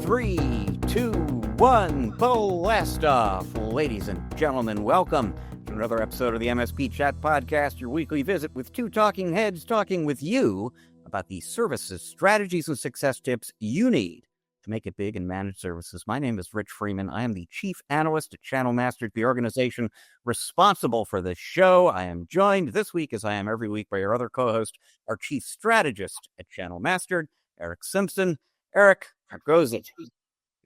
3, 2, 1, blast off. Ladies and gentlemen, welcome to another episode of the MSP Chat Podcast, your weekly visit with two talking heads talking with you about the services, strategies, and success tips you need to make it big in managed services. My name is Rich Freeman. I am the Chief Analyst at Channel Master, the organization responsible for this show. I am joined this week, as I am every week, by your other co-host, our Chief Strategist at Channel Master, Eric Simpson. Eric, how goes it?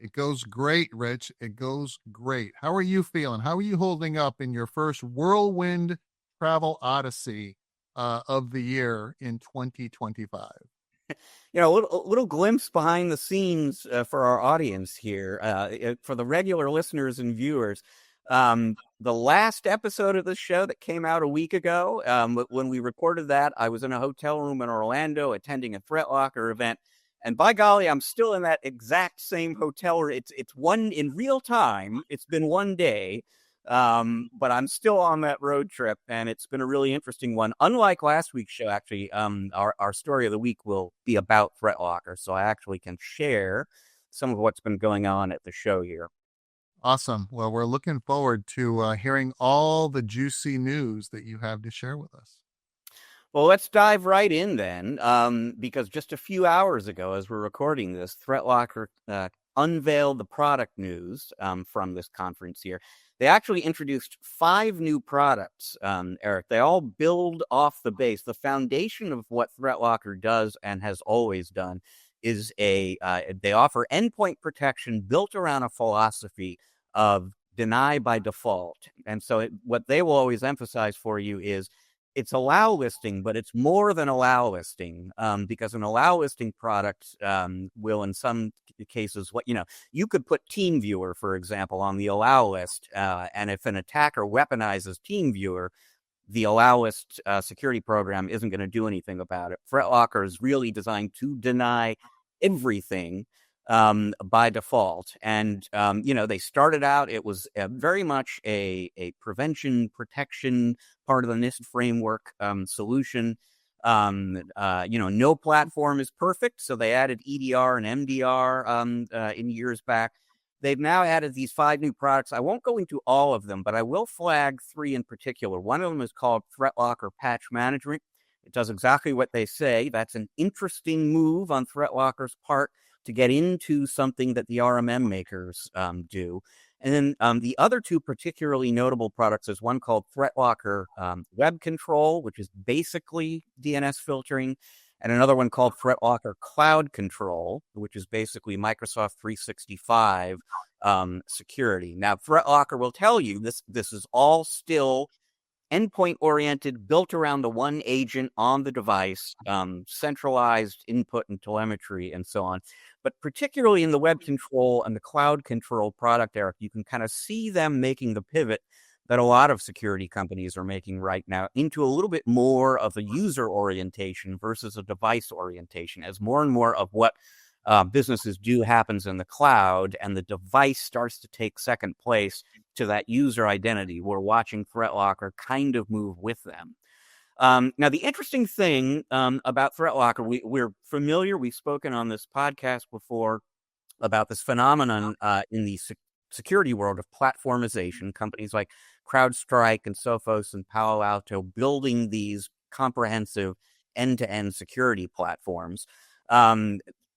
It goes great, Rich. It goes great. How are you feeling? How are you holding up in your first whirlwind travel odyssey of the year in 2025? You know, a little glimpse behind the scenes for our audience here. For the regular listeners and viewers, the last episode of the show that came out a week ago, when we recorded that, I was in a hotel room in Orlando attending a ThreatLocker event. And by golly, I'm still in that exact same hotel room. It's one in real time. It's been one day, but I'm still on that road trip, and it's been a really interesting one. Unlike last week's show, actually, our story of the week will be about ThreatLocker, so I actually can share some of what's been going on at the show here. Awesome. Well, we're looking forward to hearing all the juicy news that you have to share with us. Well, let's dive right in then, because just a few hours ago, as we're recording this, ThreatLocker unveiled the product news from this conference here. They actually introduced 5 new products, Eric. They all build off the base. The foundation of what ThreatLocker does and has always done is they offer endpoint protection built around a philosophy of deny by default. And so what they will always emphasize for you is it's allow listing, but it's more than allow listing, because an allow listing product will, in some cases, you could put TeamViewer, for example, on the allow list, and if an attacker weaponizes TeamViewer, the allow list security program isn't going to do anything about it. ThreatLocker is really designed to deny everything by default. And, they started out, it was very much a prevention protection part of the NIST framework solution. No platform is perfect. So they added EDR and MDR in years back. They've now added these 5 new products. I won't go into all of them, but I will flag 3 in particular. One of them is called ThreatLocker Patch Management. It does exactly what they say. That's an interesting move on ThreatLocker's part to get into something that the RMM makers do. And then the other 2 particularly notable products is one called ThreatLocker Web Control, which is basically DNS filtering, and another one called ThreatLocker Cloud Control, which is basically Microsoft 365 security. Now, ThreatLocker will tell you this is all still endpoint-oriented, built around the one agent on the device, centralized input and telemetry, and so on. But particularly in the web control and the cloud control product, Eric, you can kind of see them making the pivot that a lot of security companies are making right now into a little bit more of a user orientation versus a device orientation, as more and more of what businesses do happens in the cloud, and the device starts to take second place to that user identity. We're watching ThreatLocker kind of move with them. Now, the interesting thing about ThreatLocker, we're familiar, we've spoken on this podcast before about this phenomenon in the security world of platformization. Companies like CrowdStrike and Sophos and Palo Alto building these comprehensive end-to-end security platforms.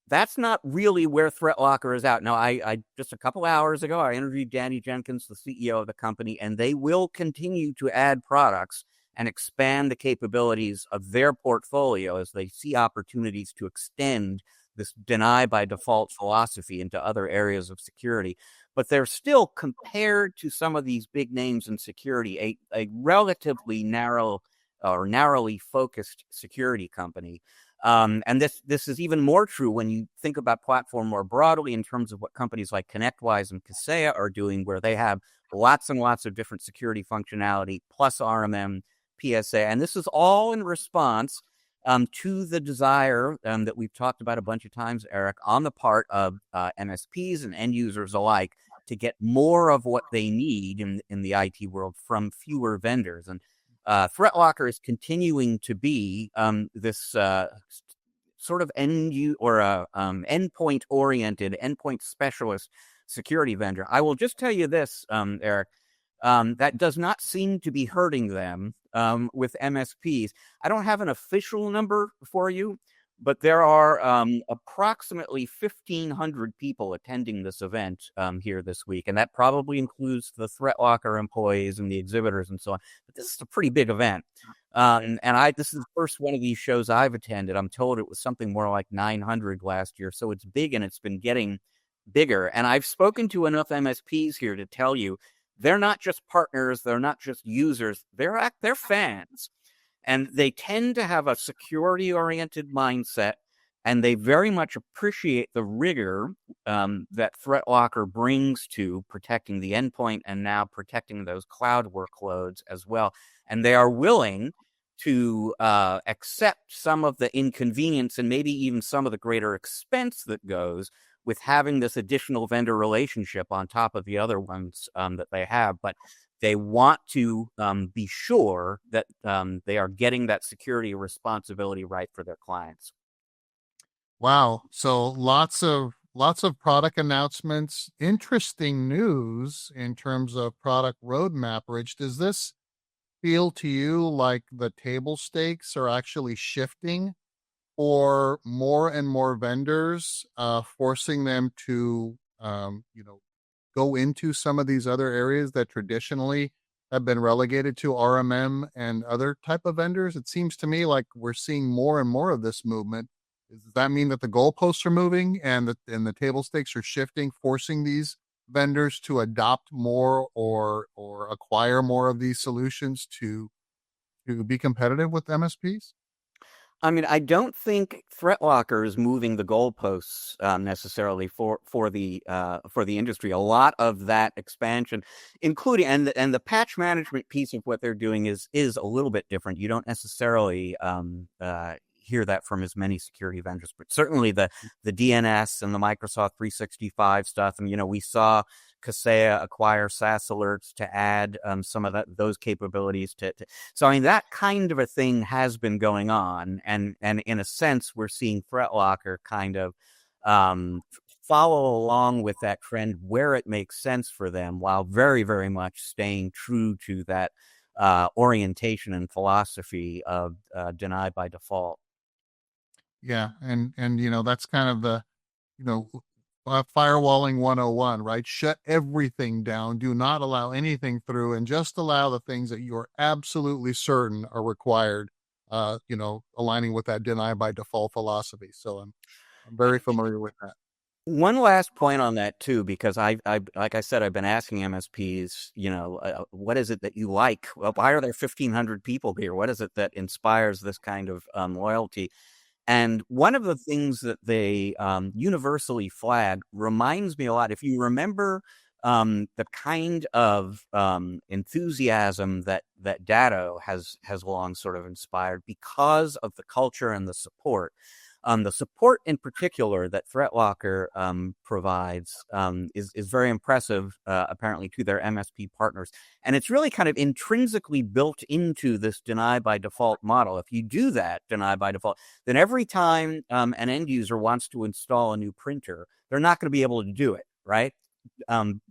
That's not really where ThreatLocker is out. Now, I just a couple hours ago, I interviewed Danny Jenkins, the CEO of the company, and they will continue to add products and expand the capabilities of their portfolio as they see opportunities to extend this deny by default philosophy into other areas of security. But they're still, compared to some of these big names in security, a relatively narrow or narrowly focused security company. And this is even more true when you think about platform more broadly in terms of what companies like ConnectWise and Kaseya are doing, where they have lots and lots of different security functionality, plus RMM, PSA. And this is all in response to the desire that we've talked about a bunch of times, Eric, on the part of MSPs and end users alike to get more of what they need in the IT world from fewer vendors. And ThreatLocker is continuing to be this sort of endpoint oriented, endpoint specialist security vendor. I will just tell you this, Eric. That does not seem to be hurting them with MSPs. I don't have an official number for you, but there are approximately 1,500 people attending this event here this week, and that probably includes the ThreatLocker employees and the exhibitors and so on. But this is a pretty big event, and this is the first one of these shows I've attended. I'm told it was something more like 900 last year, so it's big and it's been getting bigger. And I've spoken to enough MSPs here to tell you they're not just partners, they're not just users, they're fans. And they tend to have a security-oriented mindset, and they very much appreciate the rigor that ThreatLocker brings to protecting the endpoint and now protecting those cloud workloads as well. And they are willing to accept some of the inconvenience and maybe even some of the greater expense that goes with having this additional vendor relationship on top of the other ones that they have. But they want to be sure that they are getting that security responsibility right for their clients. Wow. So lots of product announcements, interesting news in terms of product roadmap. Rich, does this feel to you like the table stakes are actually shifting for more and more vendors, forcing them to, go into some of these other areas that traditionally have been relegated to RMM and other type of vendors? It seems to me like we're seeing more and more of this movement. Does that mean that the goalposts are moving and the table stakes are shifting, forcing these vendors to adopt more or acquire more of these solutions to be competitive with MSPs? I mean, I don't think ThreatLocker is moving the goalposts necessarily for the industry. A lot of that expansion, including and the patch management piece of what they're doing is a little bit different. You don't necessarily hear that from as many security vendors, but certainly the DNS and the Microsoft 365 stuff. And we saw Kaseya acquire SaaS Alerts to add some of those capabilities to. So I mean that kind of a thing has been going on, and in a sense we're seeing ThreatLocker kind of follow along with that trend where it makes sense for them, while very very much staying true to that orientation and philosophy of deny by default. Yeah, and that's kind of the you know firewalling 101, right? Shut everything down, do not allow anything through, and just allow the things that you're absolutely certain are required. Aligning with that deny by default philosophy. So I'm very familiar with that. One last point on that too, because I like I said, I've been asking MSPs, what is it that you like? Well, why are there 1,500 people here? What is it that inspires this kind of loyalty? And one of the things that they universally flag reminds me a lot. If you remember the kind of enthusiasm that Datto has long sort of inspired because of the culture and the support. The support in particular that ThreatLocker provides is very impressive, apparently, to their MSP partners. And it's really kind of intrinsically built into this deny by default model. If you do that deny by default, then every time an end user wants to install a new printer, they're not going to be able to do it, right?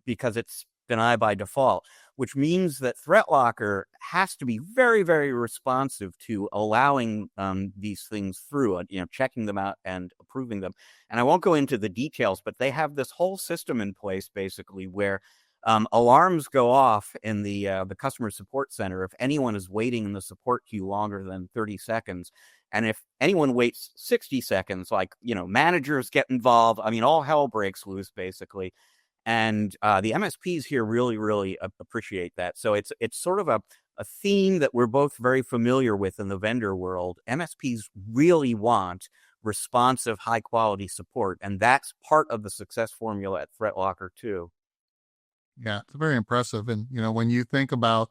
Because it's deny by default, which means that ThreatLocker has to be very, very responsive to allowing these things through, checking them out and approving them. And I won't go into the details, but they have this whole system in place, basically, where alarms go off in the customer support center if anyone is waiting in the support queue longer than 30 seconds. And if anyone waits 60 seconds, managers get involved. I mean, all hell breaks loose, basically. And the MSPs here really, really appreciate that. So it's sort of a theme that we're both very familiar with in the vendor world. MSPs really want responsive, high-quality support, and that's part of the success formula at ThreatLocker, too. Yeah, it's very impressive. And, when you think about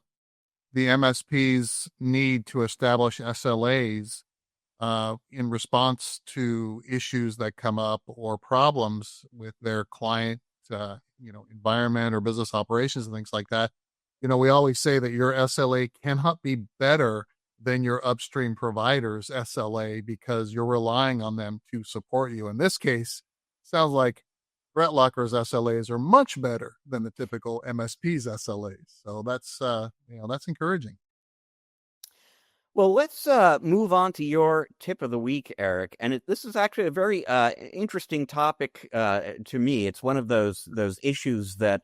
the MSP's need to establish SLAs in response to issues that come up or problems with their client, environment or business operations and things like that. We always say that your SLA cannot be better than your upstream provider's SLA because you're relying on them to support you. In this case, sounds like ThreatLocker's SLAs are much better than the typical MSP's SLAs. So that's encouraging. Well, let's move on to your tip of the week, Eric. And this is actually a very interesting topic to me. It's one of those issues that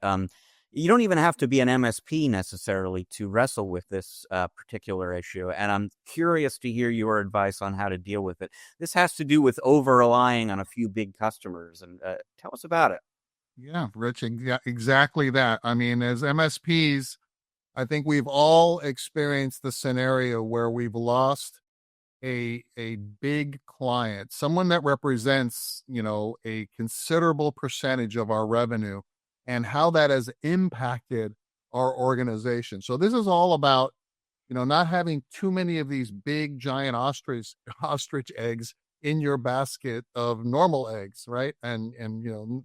you don't even have to be an MSP necessarily to wrestle with this particular issue. And I'm curious to hear your advice on how to deal with it. This has to do with over relying on a few big customers. And tell us about it. Yeah, Rich, exactly that. I mean, as MSPs, I think we've all experienced the scenario where we've lost a big client, someone that represents, a considerable percentage of our revenue and how that has impacted our organization. So this is all about, not having too many of these big giant ostrich eggs in your basket of normal eggs, right? And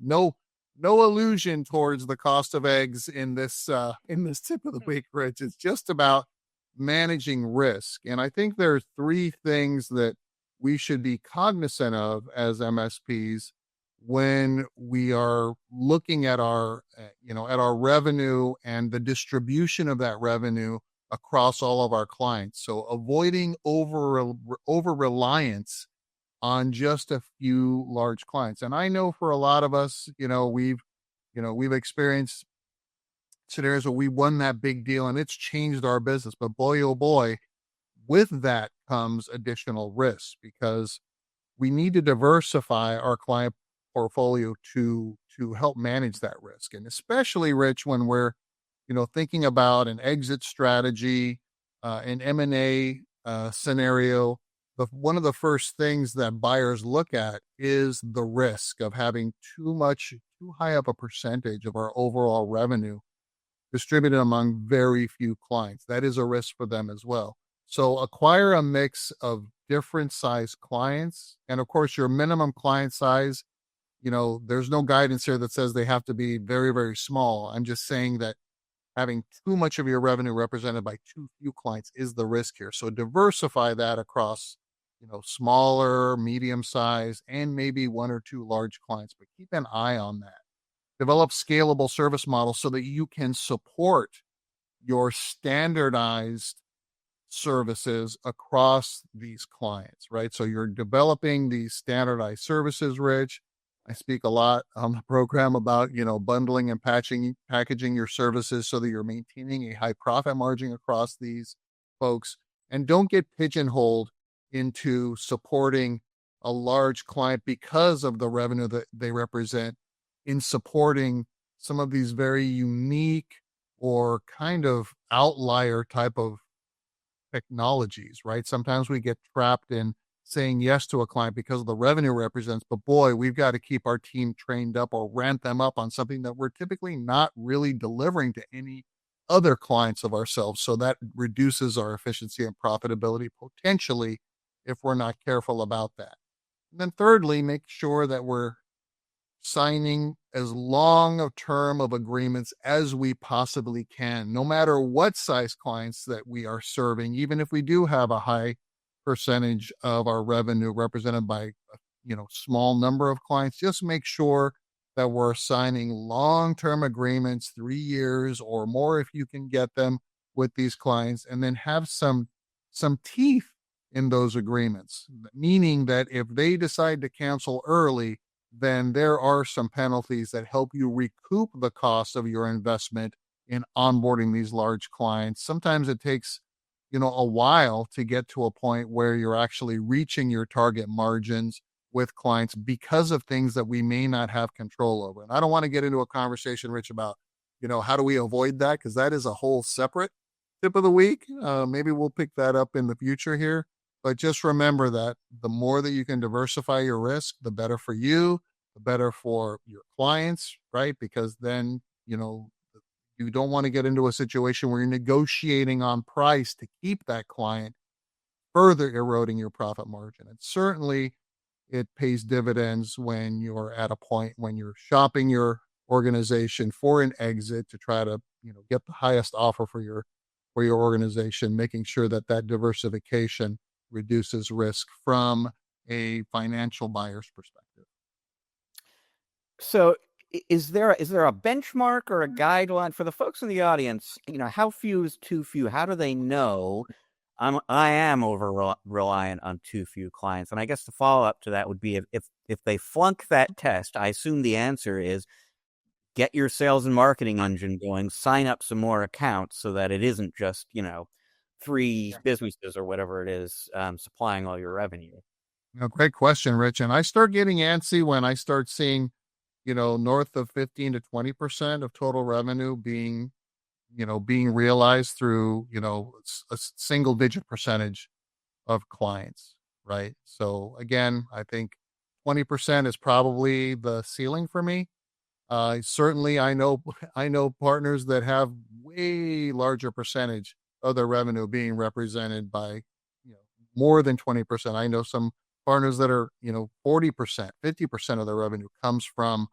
no illusion towards the cost of eggs in this tip of the week, Rich. It's just about managing risk. And I think there are three things that we should be cognizant of as MSPs when we are looking at our revenue and the distribution of that revenue across all of our clients. So avoiding over reliance on just a few large clients. And I know for a lot of us, we've experienced scenarios where we won that big deal and it's changed our business. But boy, oh boy, with that comes additional risk because we need to diversify our client portfolio to help manage that risk. And especially, Rich, when we're, thinking about an exit strategy, an M&A scenario, one of the first things that buyers look at is the risk of having too high up a percentage of our overall revenue distributed among very few clients. That is a risk for them as well. So acquire a mix of different size clients. And of course, your minimum client size, there's no guidance here that says they have to be very, very small. I'm just saying that having too much of your revenue represented by too few clients is the risk here. So diversify that across, smaller, medium size, and maybe one or two large clients, but keep an eye on that. Develop scalable service models so that you can support your standardized services across these clients, right? So you're developing these standardized services, Rich. I speak a lot on the program about, bundling and packaging your services so that you're maintaining a high profit margin across these folks. And don't get pigeonholed into supporting a large client because of the revenue that they represent in supporting some of these very unique or kind of outlier type of technologies, right? Sometimes we get trapped in saying yes to a client because of the revenue represents, but boy, we've got to keep our team trained up or ramp them up on something that we're typically not really delivering to any other clients of ourselves. So that reduces our efficiency and profitability potentially if we're not careful about that. And then thirdly, make sure that we're signing as long a term of agreements as we possibly can, no matter what size clients that we are serving, even if we do have a high percentage of our revenue represented by small number of clients. Just make sure that we're signing long-term agreements, 3 years or more if you can get them with these clients, and then have some teeth in those agreements, meaning that if they decide to cancel early, then there are some penalties that help you recoup the cost of your investment in onboarding these large clients. Sometimes it takes, a while to get to a point where you're actually reaching your target margins with clients because of things that we may not have control over. And I don't want to get into a conversation, Rich, about, how do we avoid that? Because that is a whole separate tip of the week. Maybe we'll pick that up in the future here. But just remember that the more that you can diversify your risk, the better for you, the better for your clients, right? Because then, you don't want to get into a situation where you're negotiating on price to keep that client, further eroding your profit margin. And certainly it pays dividends when you're at a point when you're shopping your organization for an exit to try to, get the highest offer for your for your organization, making sure that that diversification reduces risk from a financial buyer's perspective. So is there a benchmark or a guideline for the folks in the audience? You know, how few is too few? How do they know I am over reliant on too few clients? And I guess the follow up to that would be if they flunk that test, I assume the answer is get your sales and marketing engine going, sign up some more accounts so that it isn't just, you know, three businesses or whatever it is supplying all your revenue. Great question, Rich. And I start getting antsy when I start seeing, north of 15 to 20% of total revenue being realized through, a single digit percentage of clients, right? So again, I think 20% is probably the ceiling for me. Certainly I know I know partners that have way larger percentage of their revenue being represented by, more than 20%. I know some partners that are, 40%, 50% of their revenue comes from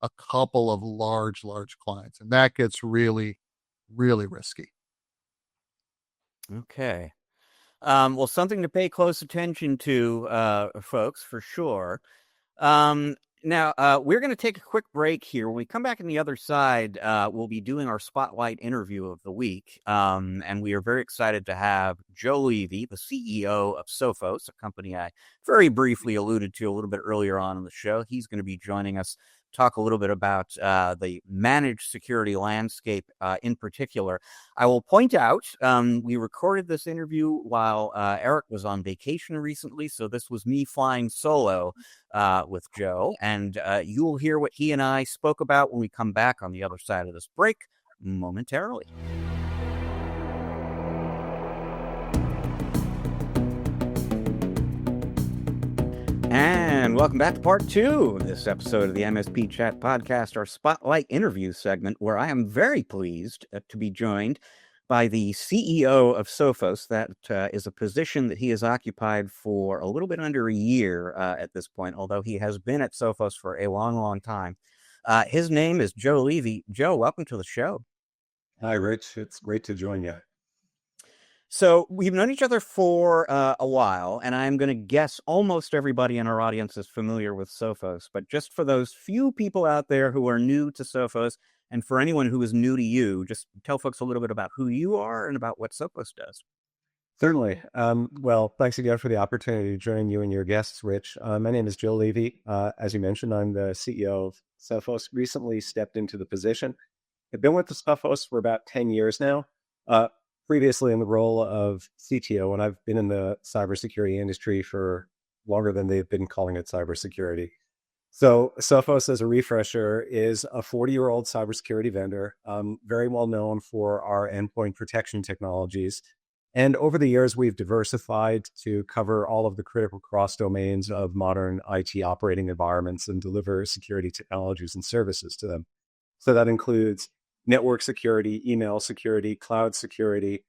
a couple of large clients. And that gets really, really risky. Okay. Well, something to pay close attention to, folks, for sure. Um, Now, we're going to take a quick break here. When we come back on the other side, we'll be doing our spotlight interview of the week. And we are very excited to have Joe Levy, the CEO of Sophos, a company I very briefly alluded to a little bit earlier on in the show. He's going to be joining us, talk a little bit about the managed security landscape in particular. I will point out we recorded this interview while Eric was on vacation recently, so this was me flying solo with Joe, and you will hear what he and I spoke about when we come back on the other side of this break momentarily. And welcome back to part two of this episode of the MSP Chat Podcast, our spotlight interview segment, where I am very pleased to be joined by the CEO of Sophos. That is a position that he has occupied for a little bit under a year at this point, although he has been at Sophos for a long time. His name is Joe Levy. Joe, welcome to the show. Hi, Rich. It's great to join you. So we've known each other for a while, and I'm going to guess almost everybody in our audience is familiar with Sophos. But just for those few people out there who are new to Sophos, and for anyone who is new to you, just tell folks a little bit about who you are and about what Sophos does. Certainly. Well, thanks again for the opportunity to join you and your guests, Rich. My name is Joe Levy. As you mentioned, I'm the CEO of Sophos. Recently stepped into the position. I've been with the Sophos for about 10 years now. Previously in the role of CTO, and I've been in the cybersecurity industry for longer than they've been calling it cybersecurity. So Sophos, as a refresher, is a 40-year-old cybersecurity vendor, very well known for our endpoint protection technologies. And over the years, we've diversified to cover all of the critical cross domains of modern IT operating environments and deliver security technologies and services to them. So that includes network security, email security, cloud security,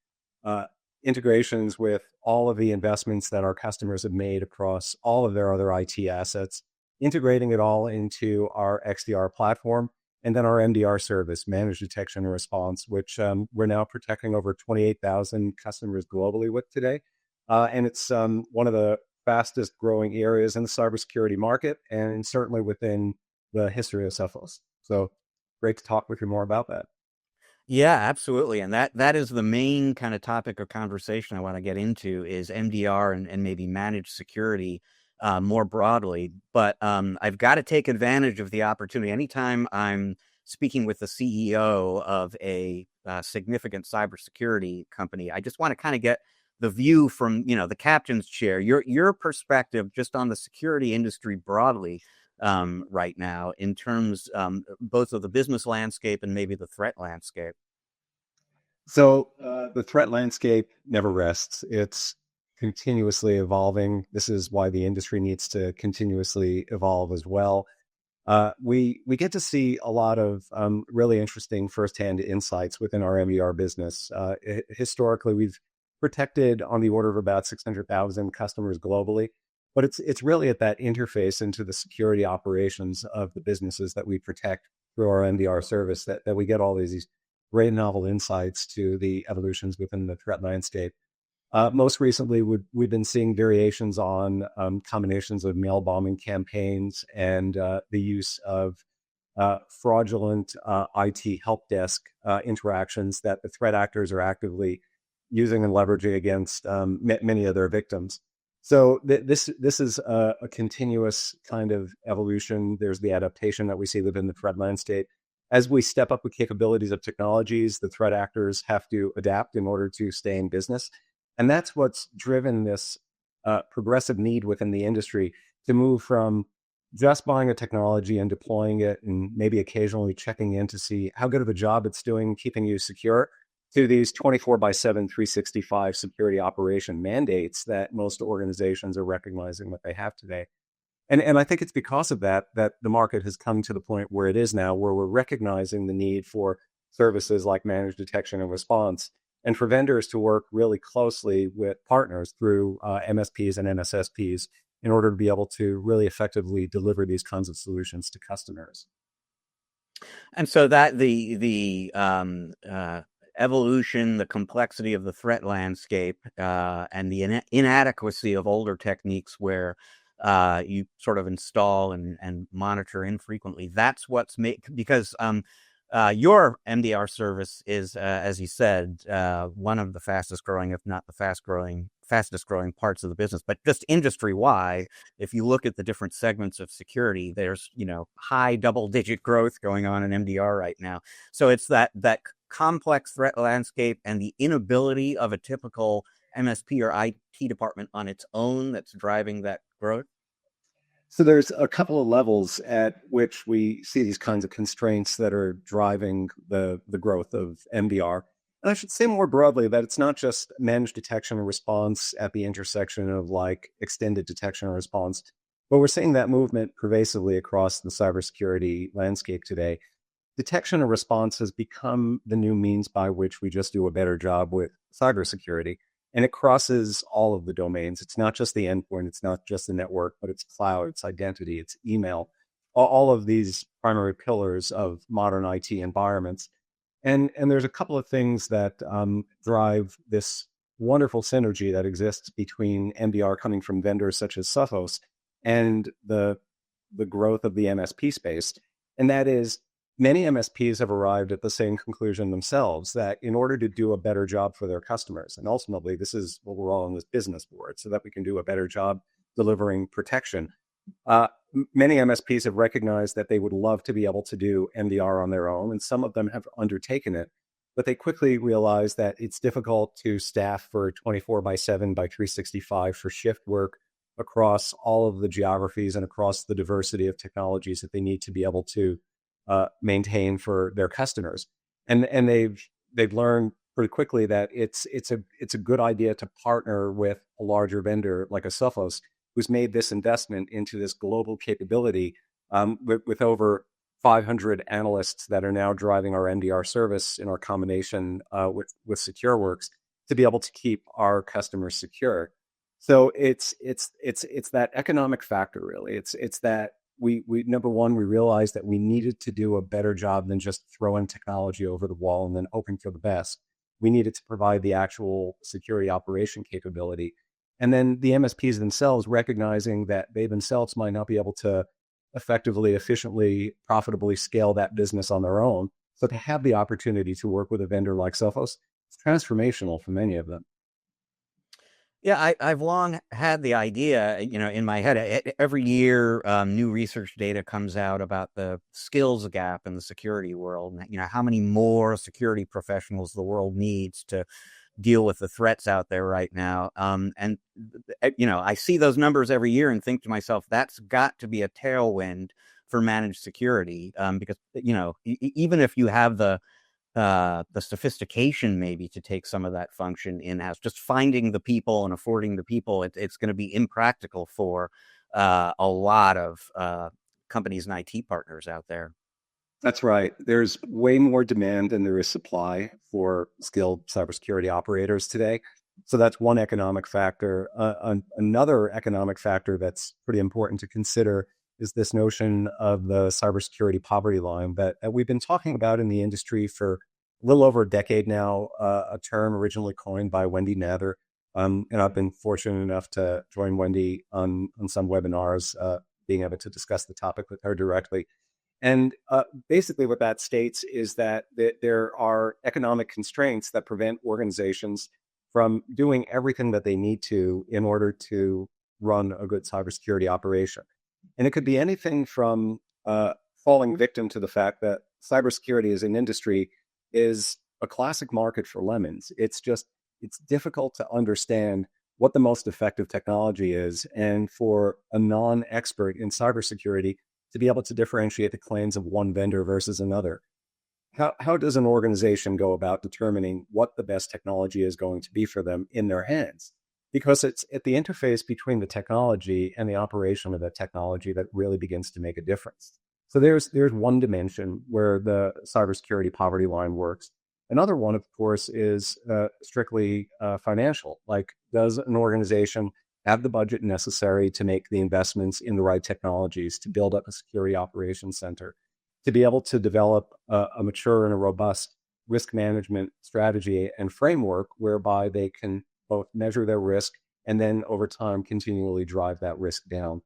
integrations with all of the investments that our customers have made across all of their other IT assets, integrating it all into our XDR platform, and then our MDR service, Managed Detection and Response, which we're now protecting over 28,000 customers globally with today. And it's one of the fastest growing areas in the cybersecurity market, and certainly within the history of Sophos. So great to talk with you more about that. Yeah, absolutely. And that is the main kind of topic of conversation I want to get into is MDR and maybe managed security more broadly. But I've got to take advantage of the opportunity. Anytime I'm speaking with the CEO of a significant cybersecurity company, I just want to kind of get the view from, the captain's chair, your perspective just on the security industry broadly right now in terms both of the business landscape and maybe the threat landscape. So the threat landscape never rests. It's continuously evolving. This is why the industry needs to continuously evolve as well. We get to see a lot of really interesting firsthand insights within our MDR business. Historically, we've protected on the order of about 600,000 customers globally. But it's really at that interface into the security operations of the businesses that we protect through our MDR service that we get all these great novel insights to the evolutions within the threat landscape. Most recently, we've been seeing variations on combinations of mail bombing campaigns and the use of fraudulent IT help desk interactions that the threat actors are actively using and leveraging against many of their victims. So this is a continuous kind of evolution. There's the adaptation that we see within the threat landscape. As we step up the capabilities of technologies, the threat actors have to adapt in order to stay in business. And that's what's driven this progressive need within the industry to move from just buying a technology and deploying it and maybe occasionally checking in to see how good of a job it's doing keeping you secure, to these 24/7, 365 security operation mandates that most organizations are recognizing that they have today. And I think it's because of that the market has come to the point where it is now, where we're recognizing the need for services like managed detection and response, and for vendors to work really closely with partners through MSPs and MSSPs in order to be able to really effectively deliver these kinds of solutions to customers. And so that the evolution, the complexity of the threat landscape, and the inadequacy of older techniques where you sort of install and monitor infrequently. That's what's because your MDR service is, as you said, one of the fastest growing, if not the fastest growing parts of the business. But just industry wide, if you look at the different segments of security, there's high double-digit growth going on in MDR right now. So it's that complex threat landscape and the inability of a typical MSP or IT department on its own that's driving that growth. So there's a couple of levels at which we see these kinds of constraints that are driving the growth of MDR. And I should say more broadly that it's not just managed detection and response at the intersection of like extended detection and response, but we're seeing that movement pervasively across the cybersecurity landscape today. Detection and response has become the new means by which we just do a better job with cybersecurity. And it crosses all of the domains. It's not just the endpoint, it's not just the network, but it's cloud, it's identity, it's email, all of these primary pillars of modern IT environments. And there's a couple of things that drive this wonderful synergy that exists between MDR coming from vendors such as Sophos and the growth of the MSP space. And that is, many MSPs have arrived at the same conclusion themselves, that in order to do a better job for their customers, and ultimately this is what we're all in this business for, so that we can do a better job delivering protection. Many MSPs have recognized that they would love to be able to do MDR on their own, and some of them have undertaken it, but they quickly realize that it's difficult to staff for 24/7 by 365 for shift work across all of the geographies and across the diversity of technologies that they need to be able to maintain for their customers, and they've learned pretty quickly that it's a good idea to partner with a larger vendor like a Sophos, who's made this investment into this global capability with over 500 analysts that are now driving our MDR service in our combination with SecureWorks to be able to keep our customers secure. So it's that economic factor, really. It's that we number one, we realized that we needed to do a better job than just throwing technology over the wall and then hoping for the best. We needed to provide the actual security operation capability. And then the MSPs themselves recognizing that they themselves might not be able to effectively, efficiently, profitably scale that business on their own. So to have the opportunity to work with a vendor like Sophos, it's transformational for many of them. Yeah, I've long had the idea, in my head. Every year, new research data comes out about the skills gap in the security world. How many more security professionals the world needs to deal with the threats out there right now. And I see those numbers every year and think to myself, that's got to be a tailwind for managed security, because even if you have the sophistication maybe to take some of that function in-house, just finding the people and affording the people, it's going to be impractical for a lot of companies and IT partners out there. That's right. There's way more demand than there is supply for skilled cybersecurity operators today. So that's one economic factor. Another economic factor that's pretty important to consider is this notion of the cybersecurity poverty line that we've been talking about in the industry for little over a decade now, a term originally coined by Wendy Mather. And I've been fortunate enough to join Wendy on some webinars, being able to discuss the topic with her directly. And basically what that states is that there are economic constraints that prevent organizations from doing everything that they need to in order to run a good cybersecurity operation. And it could be anything from falling victim to the fact that cybersecurity as an industry is a classic market for lemons. It's difficult to understand what the most effective technology is. And for a non-expert in cybersecurity to be able to differentiate the claims of one vendor versus another. How does an organization go about determining what the best technology is going to be for them in their hands? Because it's at the interface between the technology and the operation of that technology that really begins to make a difference. So there's one dimension where the cybersecurity poverty line works. Another one, of course, is strictly financial. Like, does an organization have the budget necessary to make the investments in the right technologies, to build up a security operations center, to be able to develop a mature and a robust risk management strategy and framework whereby they can both measure their risk and then over time continually drive that risk down.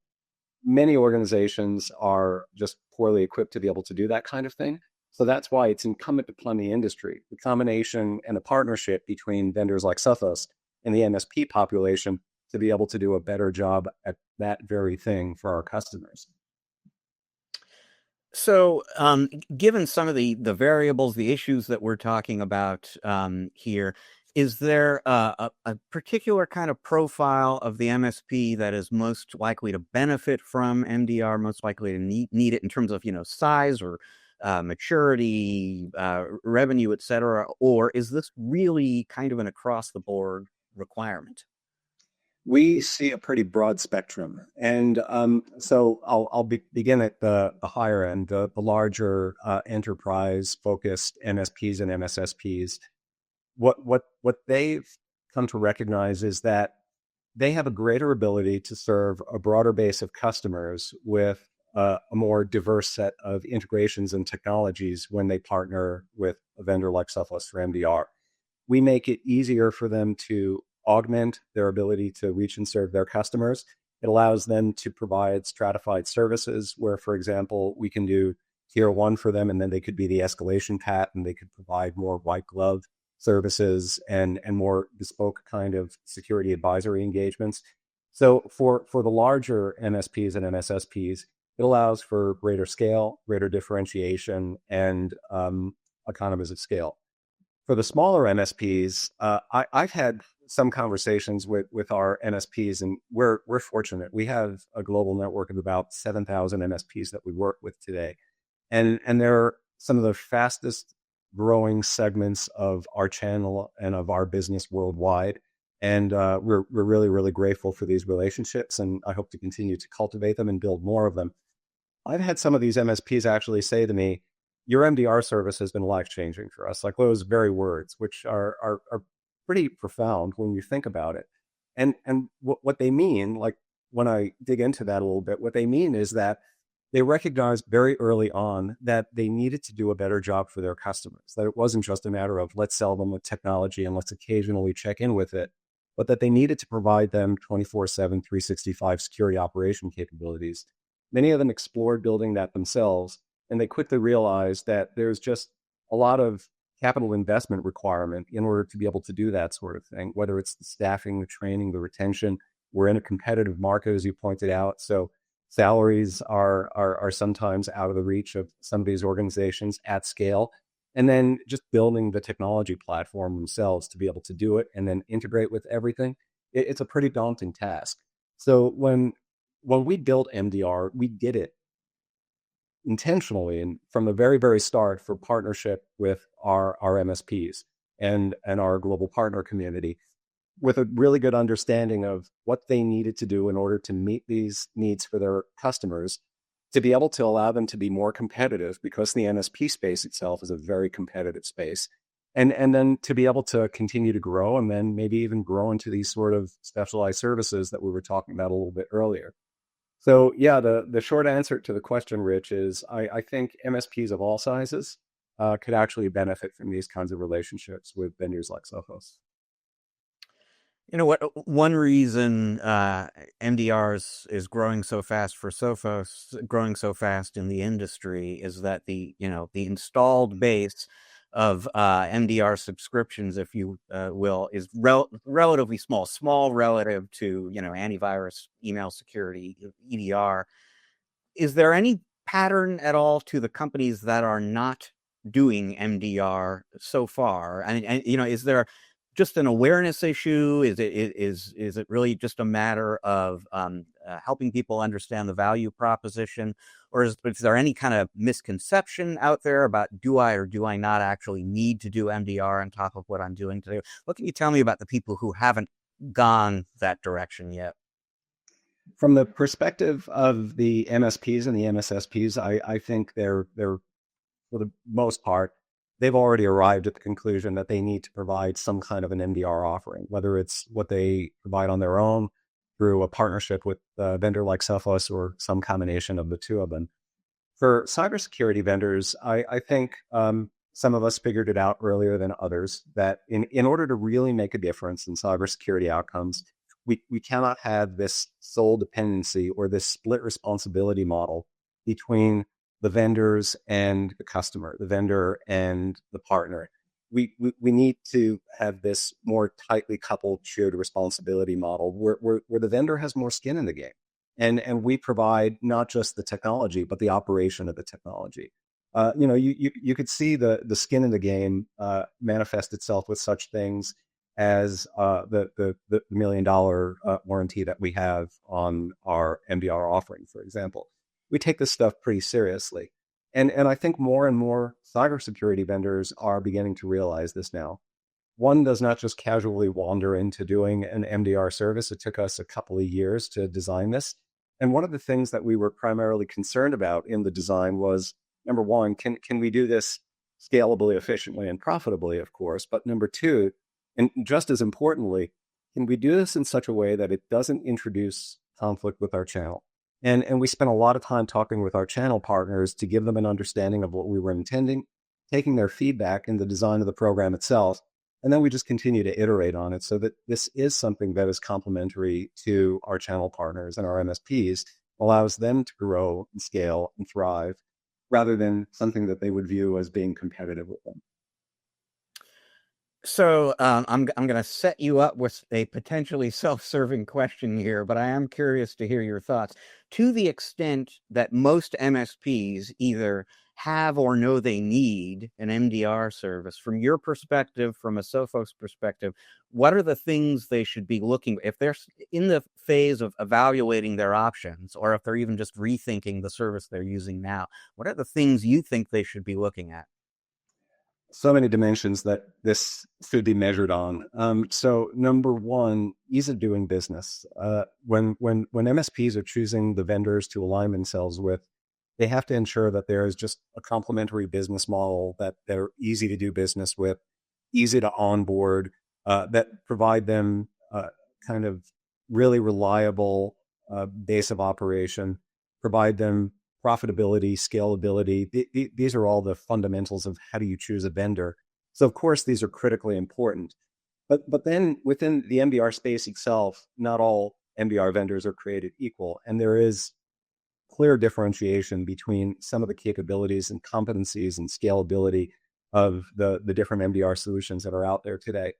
Many organizations are just poorly equipped to be able to do that kind of thing. So that's why it's incumbent upon the industry, the combination and the partnership between vendors like Sophos and the MSP population to be able to do a better job at that very thing for our customers. So, given some of the variables, the issues that we're talking about here, is there a particular kind of profile of the MSP that is most likely to benefit from MDR, most likely to need it in terms of, size or maturity, revenue, et cetera? Or is this really kind of an across-the-board requirement? We see a pretty broad spectrum. And so I'll begin at the higher end, the larger enterprise-focused MSPs and MSSPs. What they've come to recognize is that they have a greater ability to serve a broader base of customers with a more diverse set of integrations and technologies when they partner with a vendor like Sophos for MDR. We make it easier for them to augment their ability to reach and serve their customers. It allows them to provide stratified services where, for example, we can do tier one for them, and then they could be the escalation path, and they could provide more white glove services and more bespoke kind of security advisory engagements. So for the larger MSPs and MSSPs, it allows for greater scale, greater differentiation, and economies of scale. For the smaller MSPs, I've had some conversations with our MSPs, and we're fortunate. We have a global network of about 7,000 MSPs that we work with today. And they're some of the fastest growing segments of our channel and of our business worldwide. And we're really, really grateful for these relationships, and I hope to continue to cultivate them and build more of them. I've had some of these MSPs actually say to me, your MDR service has been life-changing for us, like those very words, which are pretty profound when you think about it. And what they mean, like when I dig into that a little bit, what they mean is that they recognized very early on that they needed to do a better job for their customers, that it wasn't just a matter of let's sell them a technology and let's occasionally check in with it, but that they needed to provide them 24/7, 365 security operation capabilities. Many of them explored building that themselves, and they quickly realized that there's just a lot of capital investment requirement in order to be able to do that sort of thing, whether it's the staffing, the training, the retention. We're in a competitive market, as you pointed out. So salaries are sometimes out of the reach of some of these organizations at scale. And then just building the technology platform themselves to be able to do it and then integrate with everything, it's a pretty daunting task. So when we built MDR, we did it intentionally and from the very, very start for partnership with our MSPs and our global partner community, with a really good understanding of what they needed to do in order to meet these needs for their customers, to be able to allow them to be more competitive, because the MSP space itself is a very competitive space. And then to be able to continue to grow and then maybe even grow into these sort of specialized services that we were talking about a little bit earlier. So yeah, the short answer to the question, Rich, is I think MSPs of all sizes could actually benefit from these kinds of relationships with vendors like Sophos. You know what? One reason MDR is growing so fast for Sophos, growing so fast in the industry, is that the installed base of MDR subscriptions, if you will, is relatively small relative to antivirus, email security, EDR. Is there any pattern at all to the companies that are not doing MDR so far? And is there just an awareness issue? Is it really just a matter of helping people understand the value proposition, or is there any kind of misconception out there about do I or do I not actually need to do MDR on top of what I'm doing today? What can you tell me about the people who haven't gone that direction yet? From the perspective of the MSPs and the MSSPs, I think they're for the most part, they've already arrived at the conclusion that they need to provide some kind of an MDR offering, whether it's what they provide on their own through a partnership with a vendor like Sophos or some combination of the two of them. For cybersecurity vendors, I think some of us figured it out earlier than others that in order to really make a difference in cybersecurity outcomes, we cannot have this sole dependency or this split responsibility model between the vendors and the customer, the vendor and the partner. We need to have this more tightly coupled shared responsibility model where the vendor has more skin in the game. And we provide not just the technology, but the operation of the technology. You could see the skin in the game manifest itself with such things as the $1 million warranty that we have on our MDR offering, for example. We take this stuff pretty seriously. And I think more and more cybersecurity vendors are beginning to realize this now. One does not just casually wander into doing an MDR service. It took us a couple of years to design this. And one of the things that we were primarily concerned about in the design was, number one, can we do this scalably, efficiently, and profitably, of course? But number two, and just as importantly, can we do this in such a way that it doesn't introduce conflict with our channel? And we spent a lot of time talking with our channel partners to give them an understanding of what we were intending, taking their feedback in the design of the program itself. And then we just continue to iterate on it so that this is something that is complementary to our channel partners and our MSPs, allows them to grow and scale and thrive rather than something that they would view as being competitive with them. So I'm going to set you up with a potentially self-serving question here, but I am curious to hear your thoughts. To the extent that most MSPs either have or know they need an MDR service, from your perspective, from a Sophos perspective, what are the things they should be looking if they're in the phase of evaluating their options, or if they're even just rethinking the service they're using now? What are the things you think they should be looking at? So many dimensions that this should be measured on. So number one, ease of doing business. When MSPs are choosing the vendors to align themselves with, they have to ensure that there is just a complementary business model, that they're easy to do business with, easy to onboard, that provide them kind of really reliable base of operation, provide them profitability, scalability. These are all the fundamentals of how do you choose a vendor. So of course, these are critically important. But then within the MDR space itself, not all MDR vendors are created equal. And there is clear differentiation between some of the capabilities and competencies and scalability of the different MDR solutions that are out there today.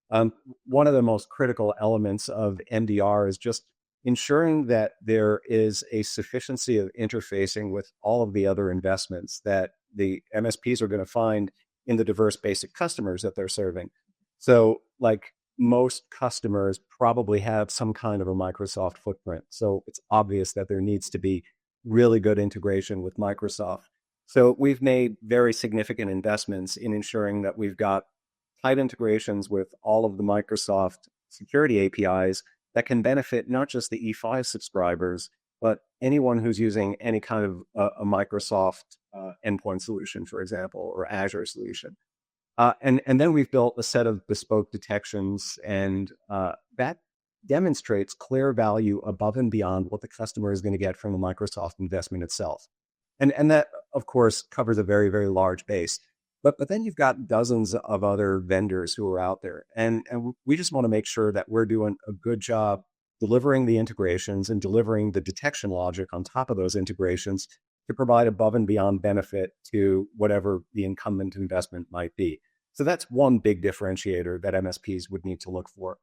One of the most critical elements of MDR is just ensuring that there is a sufficiency of interfacing with all of the other investments that the MSPs are going to find in the diverse basic customers that they're serving. So like most customers probably have some kind of a Microsoft footprint. So it's obvious that there needs to be really good integration with Microsoft. So we've made very significant investments in ensuring that we've got tight integrations with all of the Microsoft security APIs that can benefit not just the E5 subscribers, but anyone who's using any kind of a Microsoft endpoint solution, for example, or Azure solution. And then we've built a set of bespoke detections, and that demonstrates clear value above and beyond what the customer is going to get from the Microsoft investment itself. And that, of course, covers a very, very large base. But then you've got dozens of other vendors who are out there. And we just want to make sure that we're doing a good job delivering the integrations and delivering the detection logic on top of those integrations to provide above and beyond benefit to whatever the incumbent investment might be. So that's one big differentiator that MSPs would need to look for.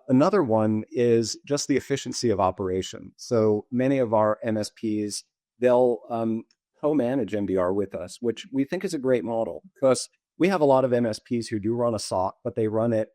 Another one is just the efficiency of operation. So many of our MSPs, they'll co-manage MDR with us, which we think is a great model because we have a lot of MSPs who do run a SOC, but they run it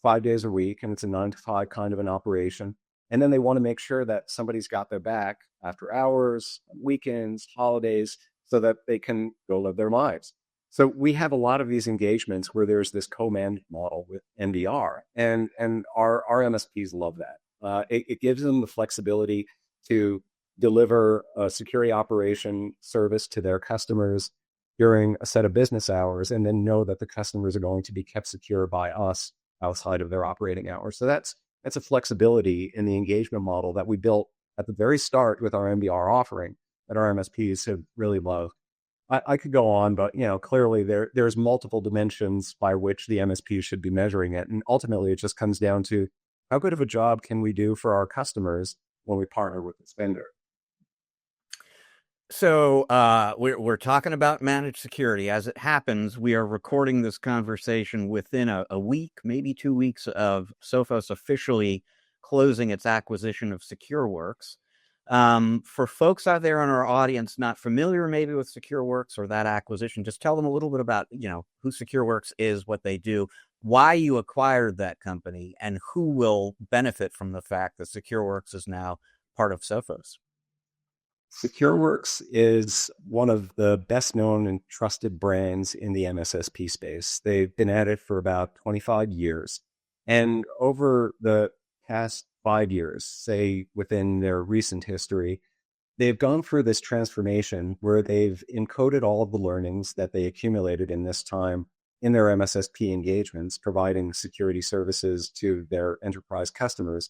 5 days a week and it's a 9 to 5 kind of an operation. And then they want to make sure that somebody's got their back after hours, weekends, holidays, so that they can go live their lives. So we have a lot of these engagements where there's this co-managed model with NDR, and our MSPs love that. It gives them the flexibility to deliver a security operation service to their customers during a set of business hours, and then know that the customers are going to be kept secure by us outside of their operating hours. So that's a flexibility in the engagement model that we built at the very start with our MDR offering that our MSPs have really loved. I could go on, but clearly there's multiple dimensions by which the MSP should be measuring it, and ultimately it just comes down to how good of a job can we do for our customers when we partner with this vendor. So we're talking about managed security. As it happens, we are recording this conversation within a week, maybe 2 weeks of Sophos officially closing its acquisition of SecureWorks. For folks out there in our audience not familiar maybe with SecureWorks or that acquisition, just tell them a little bit about, who SecureWorks is, what they do, why you acquired that company, and who will benefit from the fact that SecureWorks is now part of Sophos. SecureWorks is one of the best known and trusted brands in the MSSP space. They've been at it for about 25 years. And over the past 5 years, say within their recent history, they've gone through this transformation where they've encoded all of the learnings that they accumulated in this time in their MSSP engagements, providing security services to their enterprise customers.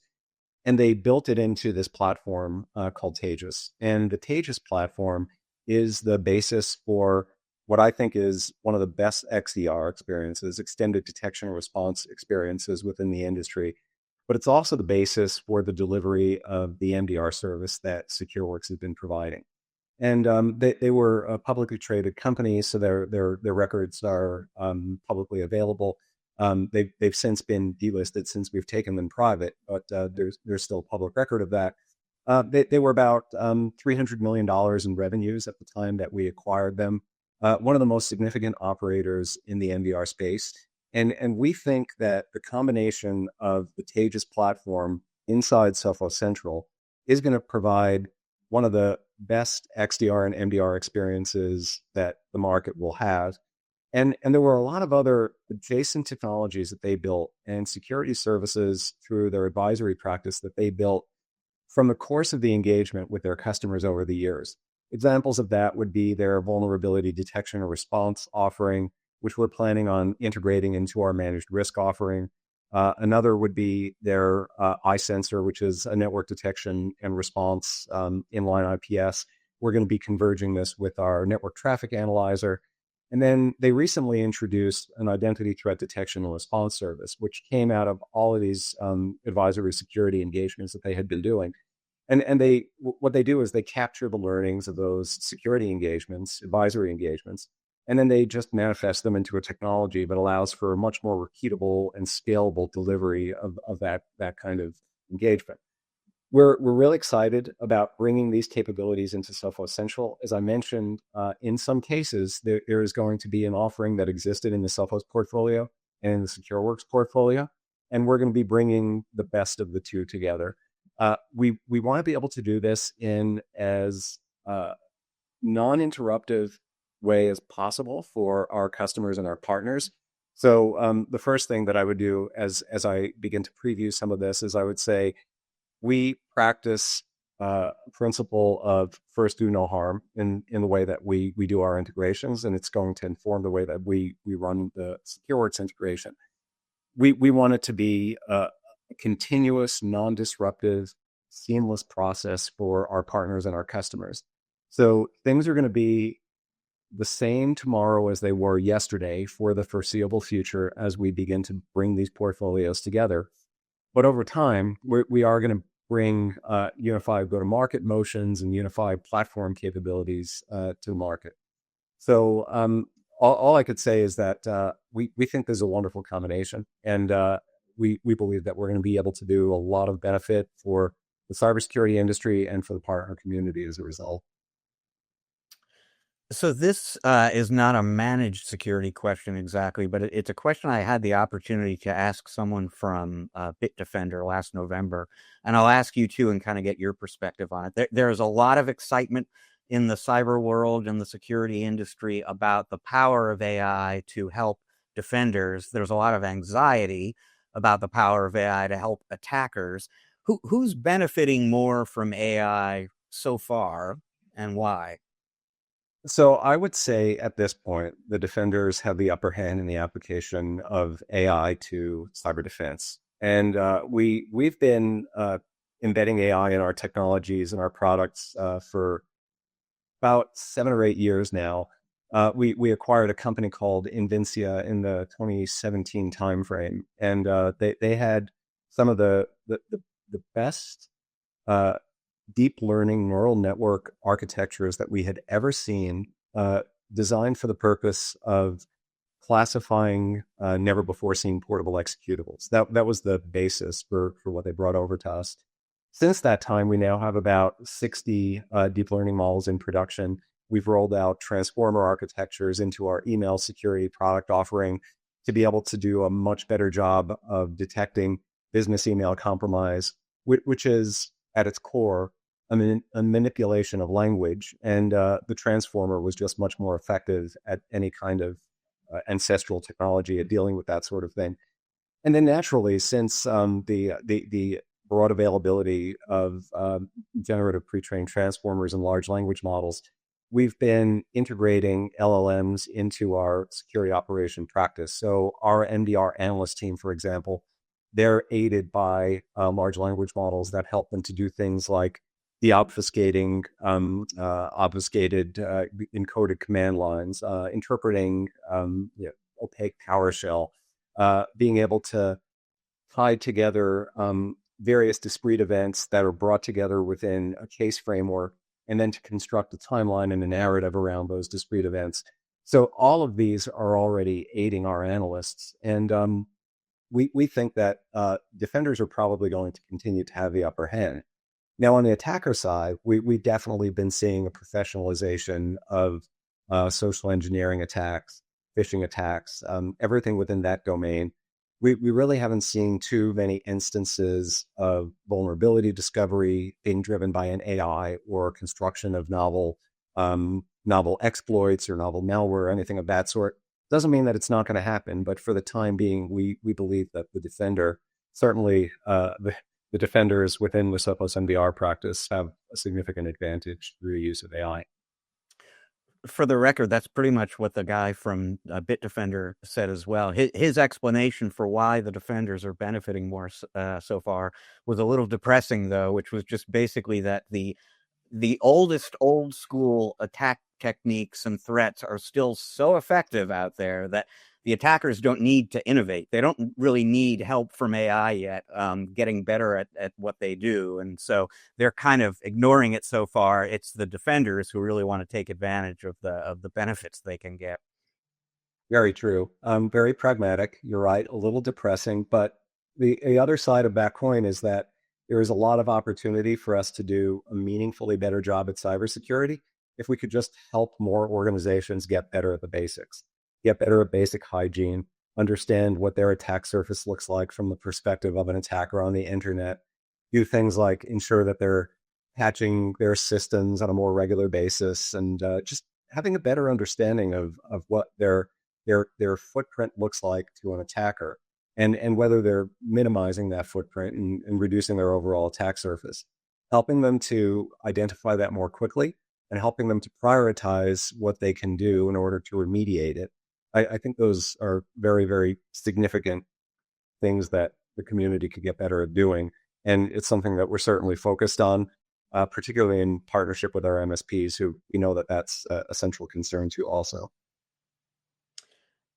And they built it into this platform called Taegis. And the Taegis platform is the basis for what I think is one of the best XDR experiences, extended detection and response experiences within the industry. But it's also the basis for the delivery of the MDR service that SecureWorks has been providing. And they were a publicly traded company, so their records are publicly available. They've since been delisted since we've taken them private, but there's still a public record of that. They were about $300 million in revenues at the time that we acquired them. One of the most significant operators in the MDR space. And we think that the combination of the Taegis platform inside Sophos Central is going to provide one of the best XDR and MDR experiences that the market will have. And there were a lot of other adjacent technologies that they built and security services through their advisory practice that they built from the course of the engagement with their customers over the years. Examples of that would be their vulnerability detection and response offering, which we're planning on integrating into our managed risk offering. Another would be their iSensor, which is a network detection and response inline IPS. We're going to be converging this with our network traffic analyzer. And then they recently introduced an identity threat detection and response service, which came out of all of these advisory security engagements that they had been doing. And what they do is they capture the learnings of those security engagements, advisory engagements, and then they just manifest them into a technology that allows for a much more repeatable and scalable delivery of that kind of engagement. We're really excited about bringing these capabilities into Sophos Central. As I mentioned, in some cases, there is going to be an offering that existed in the Sophos portfolio and in the SecureWorks portfolio, and we're going to be bringing the best of the two together. We want to be able to do this in as non-interruptive way as possible for our customers and our partners. So the first thing that I would do as I begin to preview some of this is I would say, we practice principle of first do no harm in the way that we do our integrations, and it's going to inform the way that we run the SecureWorks integration. We want it to be a continuous, non-disruptive, seamless process for our partners and our customers. So things are going to be the same tomorrow as they were yesterday for the foreseeable future as we begin to bring these portfolios together. But over time, we are going to bring unified go-to-market motions and unified platform capabilities to the market. So all I could say is that we think there's a wonderful combination, and we believe that we're going to be able to do a lot of benefit for the cybersecurity industry and for the partner community as a result. So this is not a managed security question exactly, but it's a question I had the opportunity to ask someone from Bitdefender last November, and I'll ask you too and kind of get your perspective on it. There's a lot of excitement in the cyber world and the security industry about the power of AI to help defenders. There's a lot of anxiety about the power of AI to help attackers. Who's benefiting more from AI so far, and why? So I would say at this point, the defenders have the upper hand in the application of AI to cyber defense. And we've been embedding AI in our technologies and our products for about 7 or 8 years now. We acquired a company called Invincia in the 2017 timeframe, and they had some of the best deep learning neural network architectures that we had ever seen, designed for the purpose of classifying never before seen portable executables. That was the basis for what they brought over to us. Since that time, we now have about 60 deep learning models in production. We've rolled out transformer architectures into our email security product offering to be able to do a much better job of detecting business email compromise, which is at its core a manipulation of language. And the transformer was just much more effective at any kind of ancestral technology at dealing with that sort of thing. And then naturally, since the broad availability of generative pre-trained transformers and large language models, we've been integrating LLMs into our security operation practice. So our MDR analyst team, for example, they're aided by large language models that help them to do things like deobfuscating obfuscated encoded command lines, interpreting opaque PowerShell, being able to tie together various discrete events that are brought together within a case framework, and then to construct a timeline and a narrative around those discrete events. So all of these are already aiding our analysts. And we think that defenders are probably going to continue to have the upper hand. Now, on the attacker side, we definitely been seeing a professionalization of social engineering attacks, phishing attacks, everything within that domain. We really haven't seen too many instances of vulnerability discovery being driven by an AI or construction of novel exploits or novel malware or anything of that sort. Doesn't mean that it's not going to happen, but for the time being, we believe that the defender, certainly the defenders within the Sophos MDR practice, have a significant advantage through the use of AI. For the record, that's pretty much what the guy from Bitdefender said as well. His explanation for why the defenders are benefiting more so far was a little depressing, though, which was just basically that the old school attack techniques and threats are still so effective out there that the attackers don't need to innovate. They don't really need help from AI yet, getting better at what they do. And so they're kind of ignoring it so far. It's the defenders who really want to take advantage of the benefits they can get. Very true. Very pragmatic. You're right. A little depressing, but the other side of that coin is that there is a lot of opportunity for us to do a meaningfully better job at cybersecurity if we could just help more organizations get better at the basics, get better at basic hygiene, understand what their attack surface looks like from the perspective of an attacker on the internet, do things like ensure that they're patching their systems on a more regular basis, and just having a better understanding of what their footprint looks like to an attacker, and whether they're minimizing that footprint and reducing their overall attack surface, helping them to identify that more quickly and helping them to prioritize what they can do in order to remediate it. I think those are very, very significant things that the community could get better at doing. And it's something that we're certainly focused on. particularly in partnership with our MSPs, who we know that that's a central concern too also.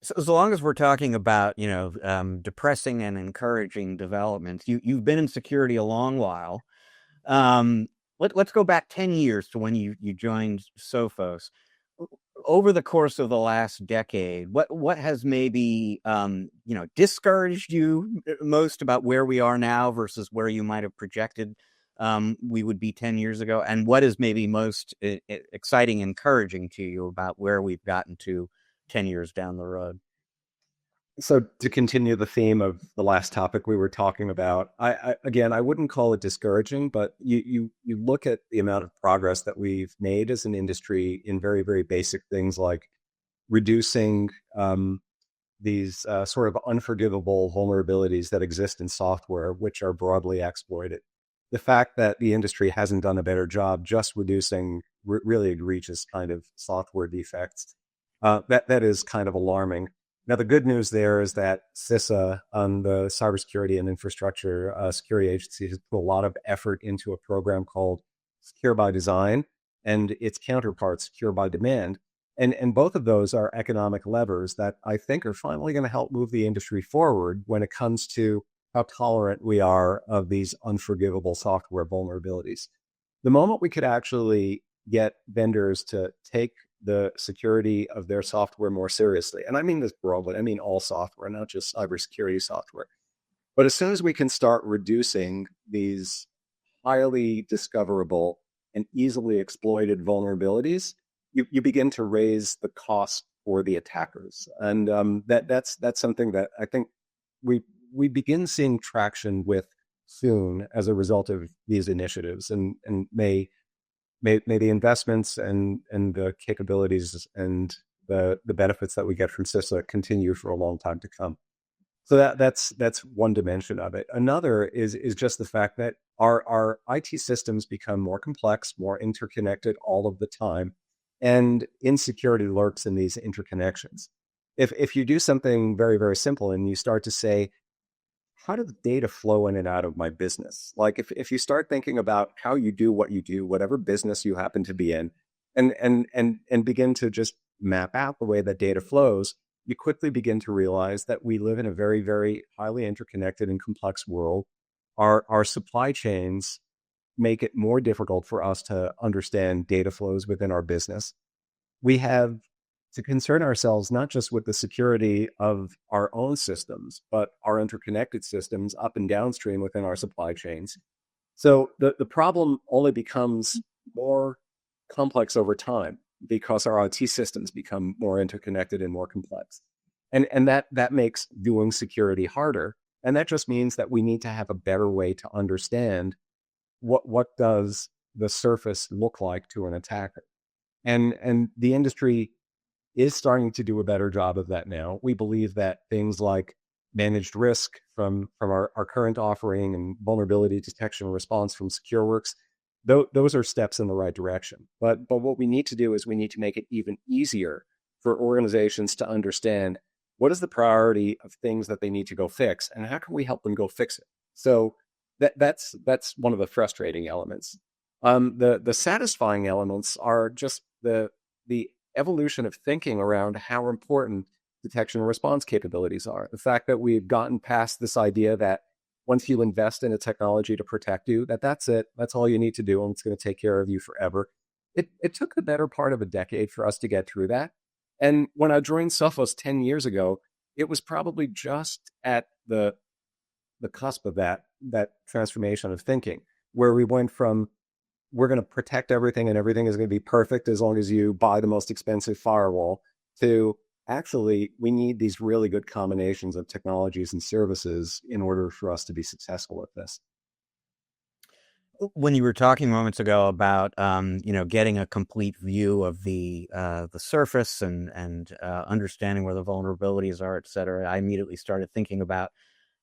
So as long as we're talking about, depressing and encouraging developments, you've been in security a long while. Let's go back 10 years to when you joined Sophos. Over the course of the last decade, what has maybe discouraged you most about where we are now versus where you might have projected we would be 10 years ago, and what is maybe most exciting, encouraging to you about where we've gotten to 10 years down the road? So to continue the theme of the last topic we were talking about, I wouldn't call it discouraging, but you look at the amount of progress that we've made as an industry in very, very basic things like reducing these sort of unforgivable vulnerabilities that exist in software, which are broadly exploited. The fact that the industry hasn't done a better job just reducing really egregious kind of software defects, that is kind of alarming. Now, the good news there is that CISA, the Cybersecurity and Infrastructure Security Agency, has put a lot of effort into a program called Secure by Design and its counterpart, Secure by Demand. And both of those are economic levers that I think are finally going to help move the industry forward when it comes to how tolerant we are of these unforgivable software vulnerabilities. The moment we could actually get vendors to take the security of their software more seriously, and I mean this broadly, I mean all software, not just cybersecurity software. But as soon as we can start reducing these highly discoverable and easily exploited vulnerabilities, you begin to raise the cost for the attackers. And that's something that I think we begin seeing traction with soon as a result of these initiatives, and may the investments and the capabilities and the benefits that we get from CISA continue for a long time to come. So that's one dimension of it. Another is just the fact that our IT systems become more complex, more interconnected all of the time, and insecurity lurks in these interconnections. If you do something very, very simple and you start to say, how does data flow in and out of my business? Like if you start thinking about how you do what you do, whatever business you happen to be in, and begin to just map out the way that data flows, you quickly begin to realize that we live in a very, very highly interconnected and complex world. Our supply chains make it more difficult for us to understand data flows within our business. We have to concern ourselves not just with the security of our own systems, but our interconnected systems up and downstream within our supply chains. So the problem only becomes more complex over time because our IT systems become more interconnected and more complex. And that makes doing security harder. And that just means that we need to have a better way to understand what does the surface look like to an attacker. And the industry is starting to do a better job of that now. We believe that things like managed risk from our current offering and vulnerability detection and response from SecureWorks, those are steps in the right direction. But what we need to do is we need to make it even easier for organizations to understand what is the priority of things that they need to go fix, and how can we help them go fix it. So that's one of the frustrating elements. The satisfying elements are just the evolution of thinking around how important detection and response capabilities are. The fact that we've gotten past this idea that once you invest in a technology to protect you, that's it. That's all you need to do, and it's going to take care of you forever. It took the better part of a decade for us to get through that. And when I joined Sophos 10 years ago, it was probably just at the cusp of that transformation of thinking, where we went from we're going to protect everything and everything is going to be perfect as long as you buy the most expensive firewall, to actually, we need these really good combinations of technologies and services in order for us to be successful at this. When you were talking moments ago about getting a complete view of the surface and understanding where the vulnerabilities are, et cetera, I immediately started thinking about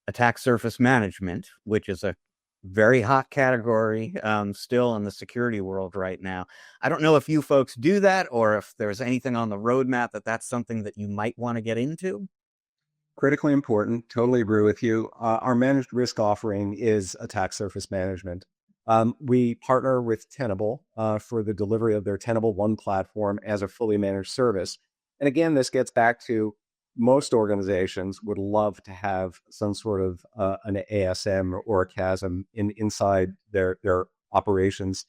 attack surface management, which is a very hot category still in the security world right now. I don't know if you folks do that, or if there's anything on the roadmap that's something that you might want to get into. Critically important. Totally agree with you. Our managed risk offering is attack surface management. We partner with Tenable for the delivery of their Tenable One platform as a fully managed service. And again, this gets back to most organizations would love to have some sort of an ASM or a CASM inside their operations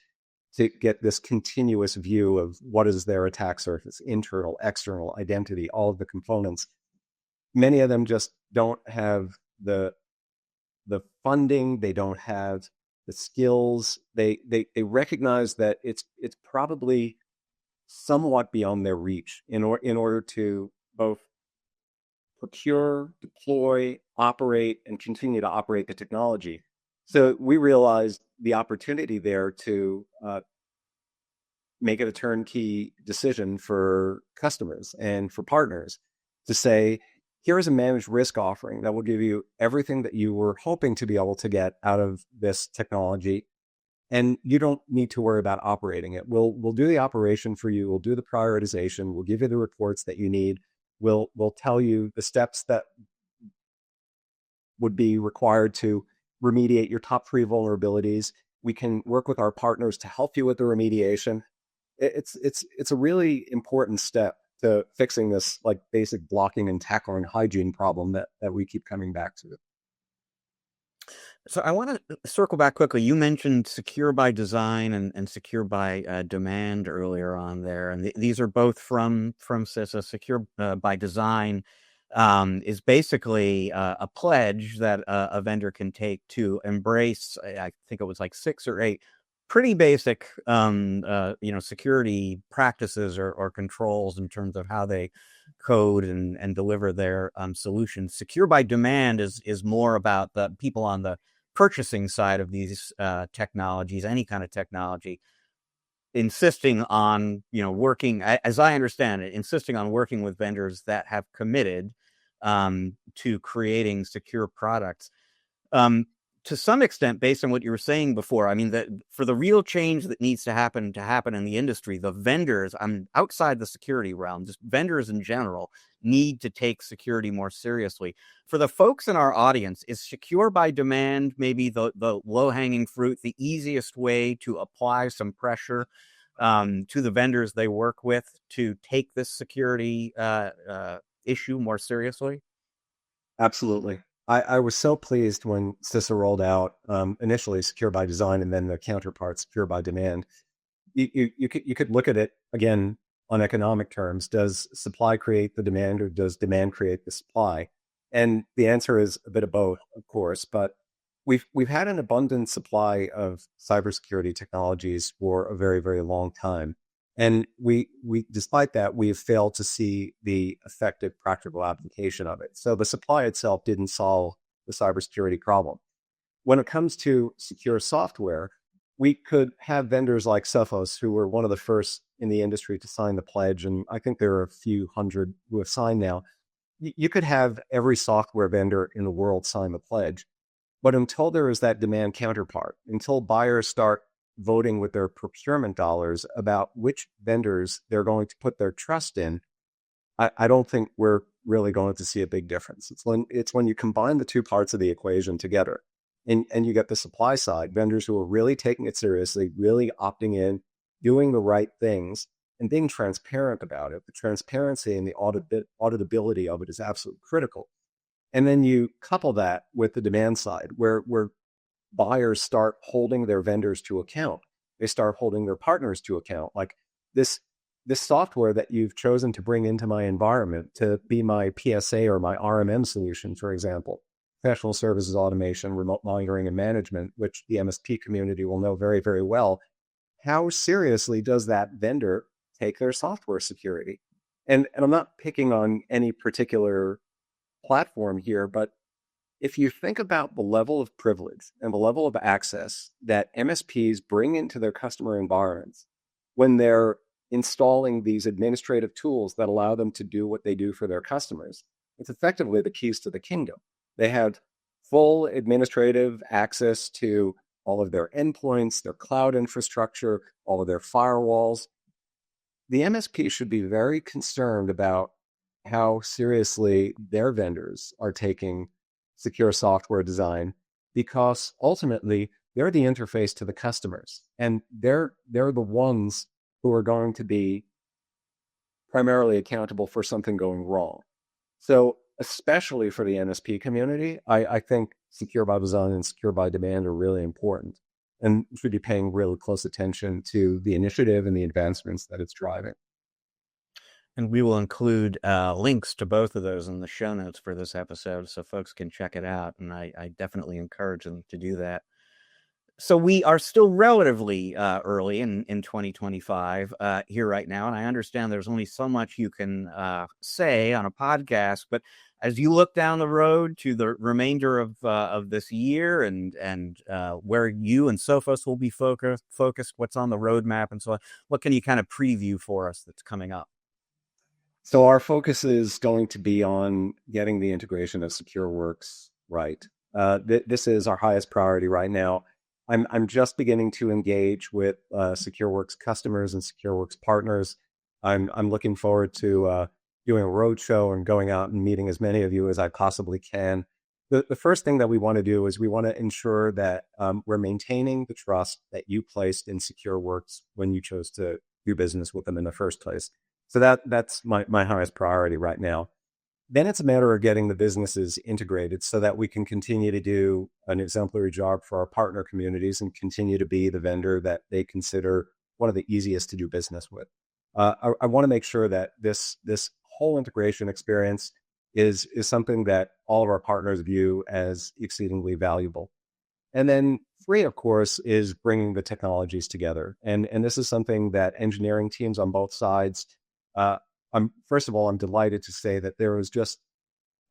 to get this continuous view of what is their attack surface, internal, external, identity, all of the components. Many of them just don't have the funding, they don't have the skills. They recognize that it's probably somewhat beyond their reach in order to both procure, deploy, operate, and continue to operate the technology. So we realized the opportunity there to make it a turnkey decision for customers and for partners to say, here is a managed risk offering that will give you everything that you were hoping to be able to get out of this technology. And you don't need to worry about operating it. We'll do the operation for you. We'll do the prioritization. We'll give you the reports that you need. We'll tell you the steps that would be required to remediate your top 3 vulnerabilities. We can work with our partners to help you with the remediation. It's a really important step to fixing this like basic blocking and tackling hygiene problem that we keep coming back to. So I want to circle back quickly. You mentioned secure by design and secure by demand earlier on there, and these are both from CISA. Secure by design is basically a pledge that a vendor can take to embrace. I think it was like 6 or 8 pretty basic, security practices or controls in terms of how they code and deliver their solutions. Secure by demand is more about the people on the purchasing side of these technologies, any kind of technology, insisting on, working, as I understand it, insisting on working with vendors that have committed to creating secure products. To some extent, based on what you were saying before, I mean, that for the real change that needs to happen in the industry, the vendors, outside the security realm, just vendors in general, need to take security more seriously. For the folks in our audience, is secure by demand maybe the low-hanging fruit, the easiest way to apply some pressure to the vendors they work with to take this security issue more seriously? Absolutely. I was so pleased when CISA rolled out initially secure by design and then the counterpart secure by demand. You could look at it again on economic terms. Does supply create the demand or does demand create the supply? And the answer is a bit of both, of course, but we've had an abundant supply of cybersecurity technologies for a very, very long time. And we despite that, we've failed to see the effective practical application of it. So the supply itself didn't solve the cybersecurity problem. When it comes to secure software, we could have vendors like Sophos, who were one of the first in the industry to sign the pledge. And I think there are a few hundred who have signed now. You could have every software vendor in the world sign the pledge. But until there is that demand counterpart, until buyers start voting with their procurement dollars about which vendors they're going to put their trust in, I don't think we're really going to see a big difference. It's when you combine the two parts of the equation together and you get the supply side, vendors who are really taking it seriously, really opting in, doing the right things, and being transparent about it. The transparency and the auditability of it is absolutely critical. And then you couple that with the demand side, where buyers start holding their vendors to account. They start holding their partners to account. Like this software that you've chosen to bring into my environment to be my PSA or my RMM solution, for example, professional services automation, remote monitoring and management, which the MSP community will know very, very well. How seriously does that vendor take their software security? And I'm not picking on any particular platform here, but if you think about the level of privilege and the level of access that MSPs bring into their customer environments when they're installing these administrative tools that allow them to do what they do for their customers, it's effectively the keys to the kingdom. They have full administrative access to all of their endpoints, their cloud infrastructure, all of their firewalls. The MSP should be very concerned about how seriously their vendors are taking secure software design, because ultimately they're the interface to the customers, and they're the ones who are going to be primarily accountable for something going wrong. So especially for the NSP community, I think secure by design and secure by demand are really important and should be paying really close attention to the initiative and the advancements that it's driving. And we will include links to both of those in the show notes for this episode so folks can check it out. And I definitely encourage them to do that. So we are still relatively early in 2025 here right now. And I understand there's only so much you can say on a podcast. But as you look down the road to the remainder of this year and where you and Sophos will be focused, what's on the roadmap and so on, what can you kind of preview for us that's coming up? So our focus is going to be on getting the integration of SecureWorks right. This is our highest priority right now. I'm just beginning to engage with SecureWorks customers and SecureWorks partners. I'm looking forward to doing a roadshow and going out and meeting as many of you as I possibly can. The first thing that we want to do is we want to ensure that we're maintaining the trust that you placed in SecureWorks when you chose to do business with them in the first place. So that's my highest priority right now. Then it's a matter of getting the businesses integrated so that we can continue to do an exemplary job for our partner communities and continue to be the vendor that they consider one of the easiest to do business with. I want to make sure that this whole integration experience is something that all of our partners view as exceedingly valuable. And then 3, of course, is bringing the technologies together. And this is something that engineering teams on both sides, first of all, I'm delighted to say that there was just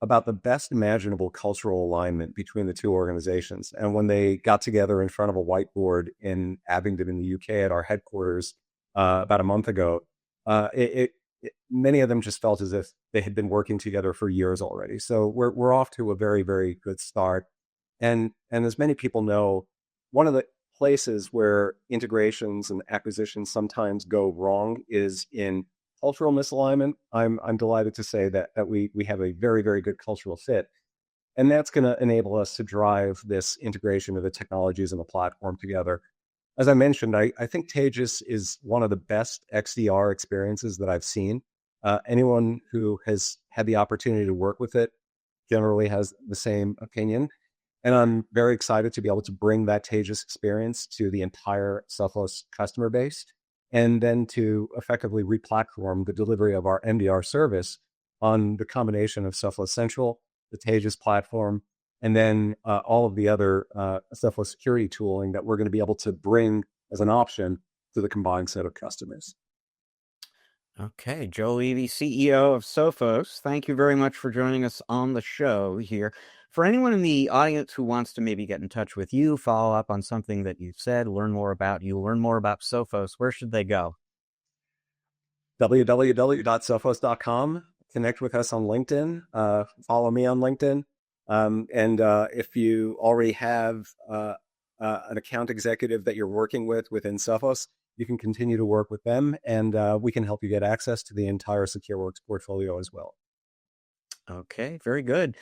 about the best imaginable cultural alignment between the two organizations. And when they got together in front of a whiteboard in Abingdon in the UK at our headquarters about a month ago, many of them just felt as if they had been working together for years already. So we're off to a very, very good start. And as many people know, one of the places where integrations and acquisitions sometimes go wrong is in cultural misalignment. I'm delighted to say that we have a very, very good cultural fit. And that's going to enable us to drive this integration of the technologies and the platform together. As I mentioned, I think Taegis is one of the best XDR experiences that I've seen. Anyone who has had the opportunity to work with it generally has the same opinion. And I'm very excited to be able to bring that Taegis experience to the entire Sophos customer base, and then to effectively replatform the delivery of our MDR service on the combination of Sophos Central, the Taegis platform, and then all of the other Sophos security tooling that we're going to be able to bring as an option to the combined set of customers. Okay, Joe Levy, CEO of Sophos, thank you very much for joining us on the show here. For anyone in the audience who wants to maybe get in touch with you, follow up on something that you've said, learn more about you, learn more about Sophos, where should they go? www.sophos.com. Connect with us on LinkedIn. Follow me on LinkedIn. And if you already have an account executive that you're working with within Sophos, you can continue to work with them, and we can help you get access to the entire SecureWorks portfolio as well. Okay, very good.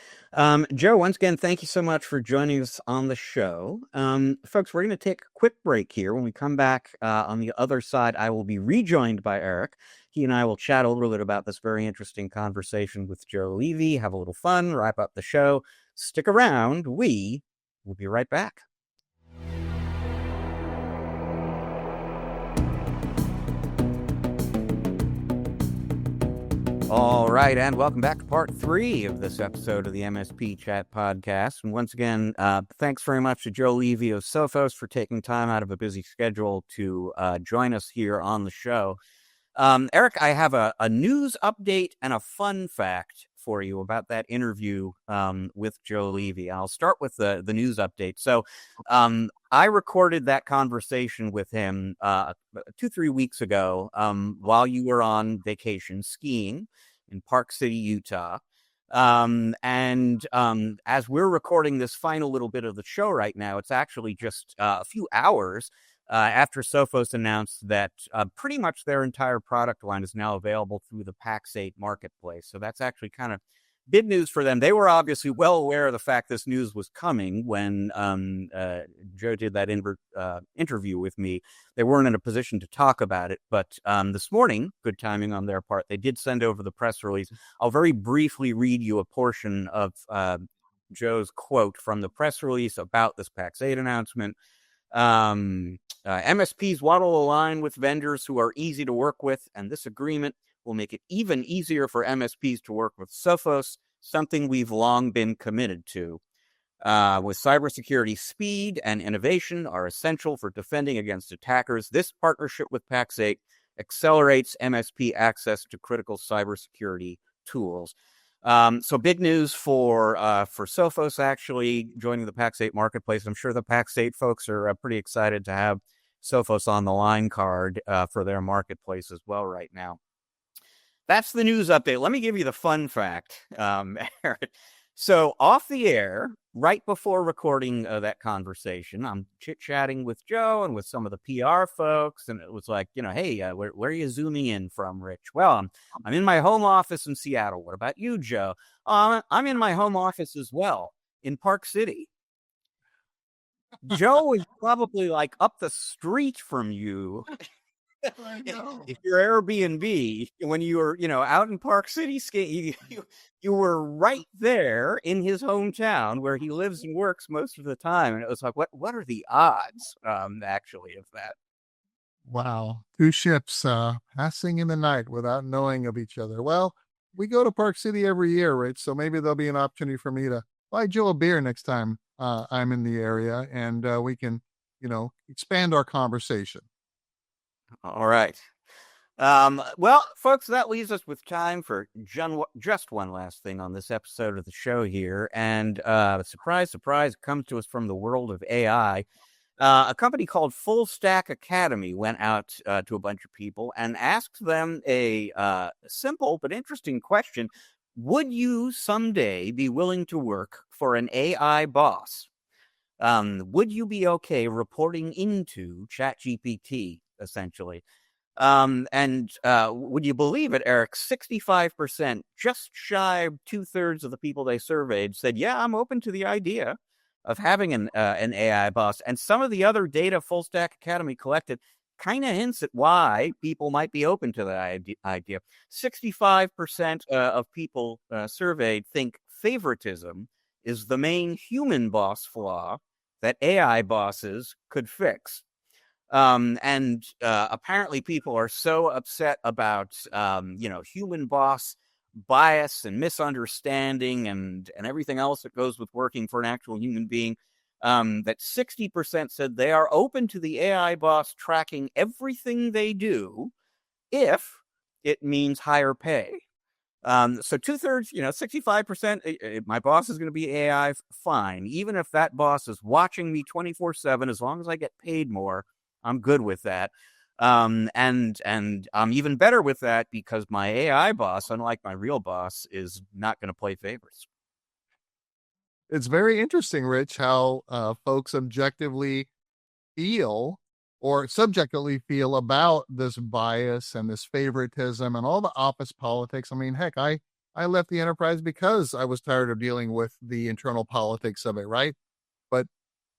Joe, once again, thank you so much for joining us on the show. Folks, we're going to take a quick break here. When we come back on the other side, I will be rejoined by Eric. He and I will chat a little bit about this very interesting conversation with Joe Levy, have a little fun, wrap up the show. Stick around. We will be right back. All right, and welcome back to part 3 of this episode of the MSP Chat Podcast. And once again, thanks very much to Joe Levy of Sophos for taking time out of a busy schedule to join us here on the show. Eric, I have a news update and a fun fact for you about that interview with Joe Levy. I'll start with the news update. So I recorded that conversation with him 2-3 weeks ago while you were on vacation skiing in Park City, Utah. And as we're recording this final little bit of the show right now, it's actually just a few hours after Sophos announced that pretty much their entire product line is now available through the Pax8 marketplace. So that's actually kind of Big news for them. They were obviously well aware of the fact this news was coming when Joe did that interview with me. They weren't in a position to talk about it, but this morning, good timing on their part, they did send over the press release. I'll very briefly read you a portion of Joe's quote from the press release about this PAX8 announcement. MSPs want to align with vendors who are easy to work with, and this agreement will make it even easier for MSPs to work with Sophos, something we've long been committed to. With cybersecurity, speed and innovation are essential for defending against attackers. This partnership with PAX8 accelerates MSP access to critical cybersecurity tools. So big news for Sophos actually joining the PAX8 marketplace. I'm sure the PAX8 folks are pretty excited to have Sophos on the line card for their marketplace as well right now. That's the news update. Let me give you the fun fact, Eric. So off the air, right before recording that conversation, I'm chit-chatting with Joe and with some of the PR folks, and it was like, hey, where are you zooming in from, Rich? Well, I'm in my home office in Seattle. What about you, Joe? I'm in my home office as well, in Park City. Joe is probably like up the street from you. If you're Airbnb, when you were, out in Park City, you were right there in his hometown where he lives and works most of the time. And it was like, what are the odds, actually, of that? Wow. Two ships passing in the night without knowing of each other. Well, we go to Park City every year, Rich, so maybe there'll be an opportunity for me to buy Joe a beer next time I'm in the area, and we can, expand our conversation. All right. Well, folks, that leaves us with time for just one last thing on this episode of the show here. And surprise, surprise, it comes to us from the world of AI. A company called Full Stack Academy went out to a bunch of people and asked them a simple but interesting question. Would you someday be willing to work for an AI boss? Would you be okay reporting into ChatGPT, essentially? And would you believe it, Eric? 65%, just shy of 2/3 of the people they surveyed said, yeah, I'm open to the idea of having an AI boss. And some of the other data Full Stack Academy collected kind of hints at why people might be open to that idea. 65% of people surveyed think favoritism is the main human boss flaw that AI bosses could fix. And apparently people are so upset about, human boss bias and misunderstanding and everything else that goes with working for an actual human being, that 60% said they are open to the AI boss tracking everything they do if it means higher pay. So 2/3, 65%, my boss is going to be AI, fine. Even if that boss is watching me 24/7, as long as I get paid more, I'm good with that. And I'm even better with that because my AI boss, unlike my real boss, is not going to play favorites. It's very interesting, Rich, how folks objectively feel or subjectively feel about this bias and this favoritism and all the office politics. I mean, heck, I left the enterprise because I was tired of dealing with the internal politics of it, right? But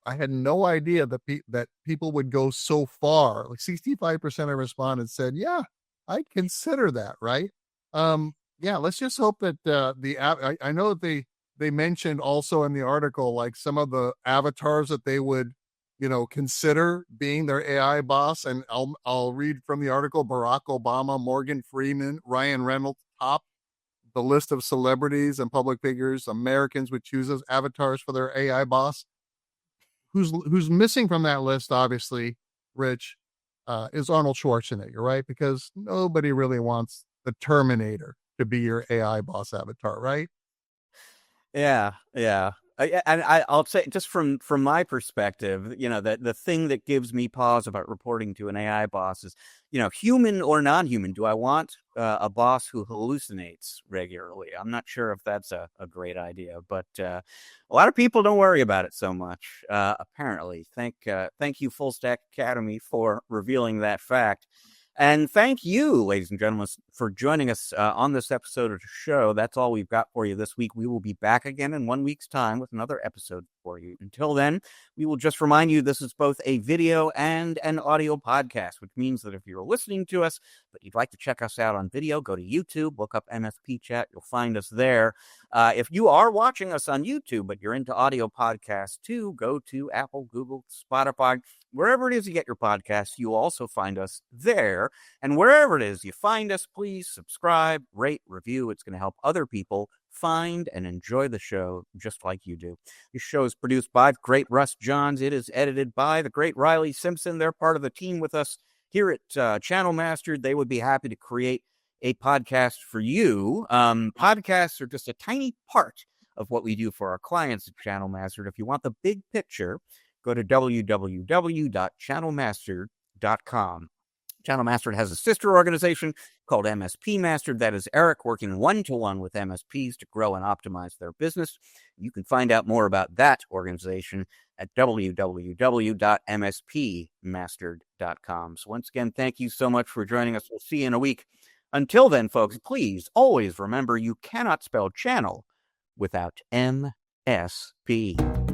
I had no idea that that people would go so far. Like 65% of respondents said, "Yeah, I'd consider that." Right? Yeah. Let's just hope that I know that they mentioned also in the article like some of the avatars that they would consider being their AI boss. And I'll read from the article: Barack Obama, Morgan Freeman, Ryan Reynolds top the list of celebrities and public figures Americans would choose as avatars for their AI boss. Who's missing from that list, obviously, Rich, is Arnold Schwarzenegger, right? Because nobody really wants the Terminator to be your AI boss avatar, right? Yeah. And I'll say, just from my perspective, that the thing that gives me pause about reporting to an AI boss is, human or non-human. Do I want a boss who hallucinates regularly? I'm not sure if that's a great idea, but a lot of people don't worry about it so much. Apparently, thank you, Full Stack Academy, for revealing that fact. And thank you, ladies and gentlemen, for joining us on this episode of the show. That's all we've got for you this week. We will be back again in 1 week's time with another episode for you. Until then, we will just remind you this is both a video and an audio podcast, which means that if you're listening to us, but you'd like to check us out on video, go to YouTube, look up MSP Chat. You'll find us there. If you are watching us on YouTube, but you're into audio podcasts too, go to Apple, Google, Spotify, wherever it is you get your podcasts. You'll also find us there. And wherever it is you find us, please subscribe, rate, review. It's going to help other people find and enjoy the show just like you do. This show is produced by the great Russ Johns. It is edited by the great Riley Simpson. They're part of the team with us here at Channel Master. They would be happy to create a podcast for you. Podcasts are just a tiny part of what we do for our clients at Channel Master. If you want the big picture, go to www.channelmaster.com. Channel Master has a sister organization called MSP Master. That is Eric working one-to-one with MSPs to grow and optimize their business. You can find out more about that organization at www.mspmastered.com. So once again, thank you so much for joining us. We'll see you in a week. Until then, folks, please always remember you cannot spell channel without MSP.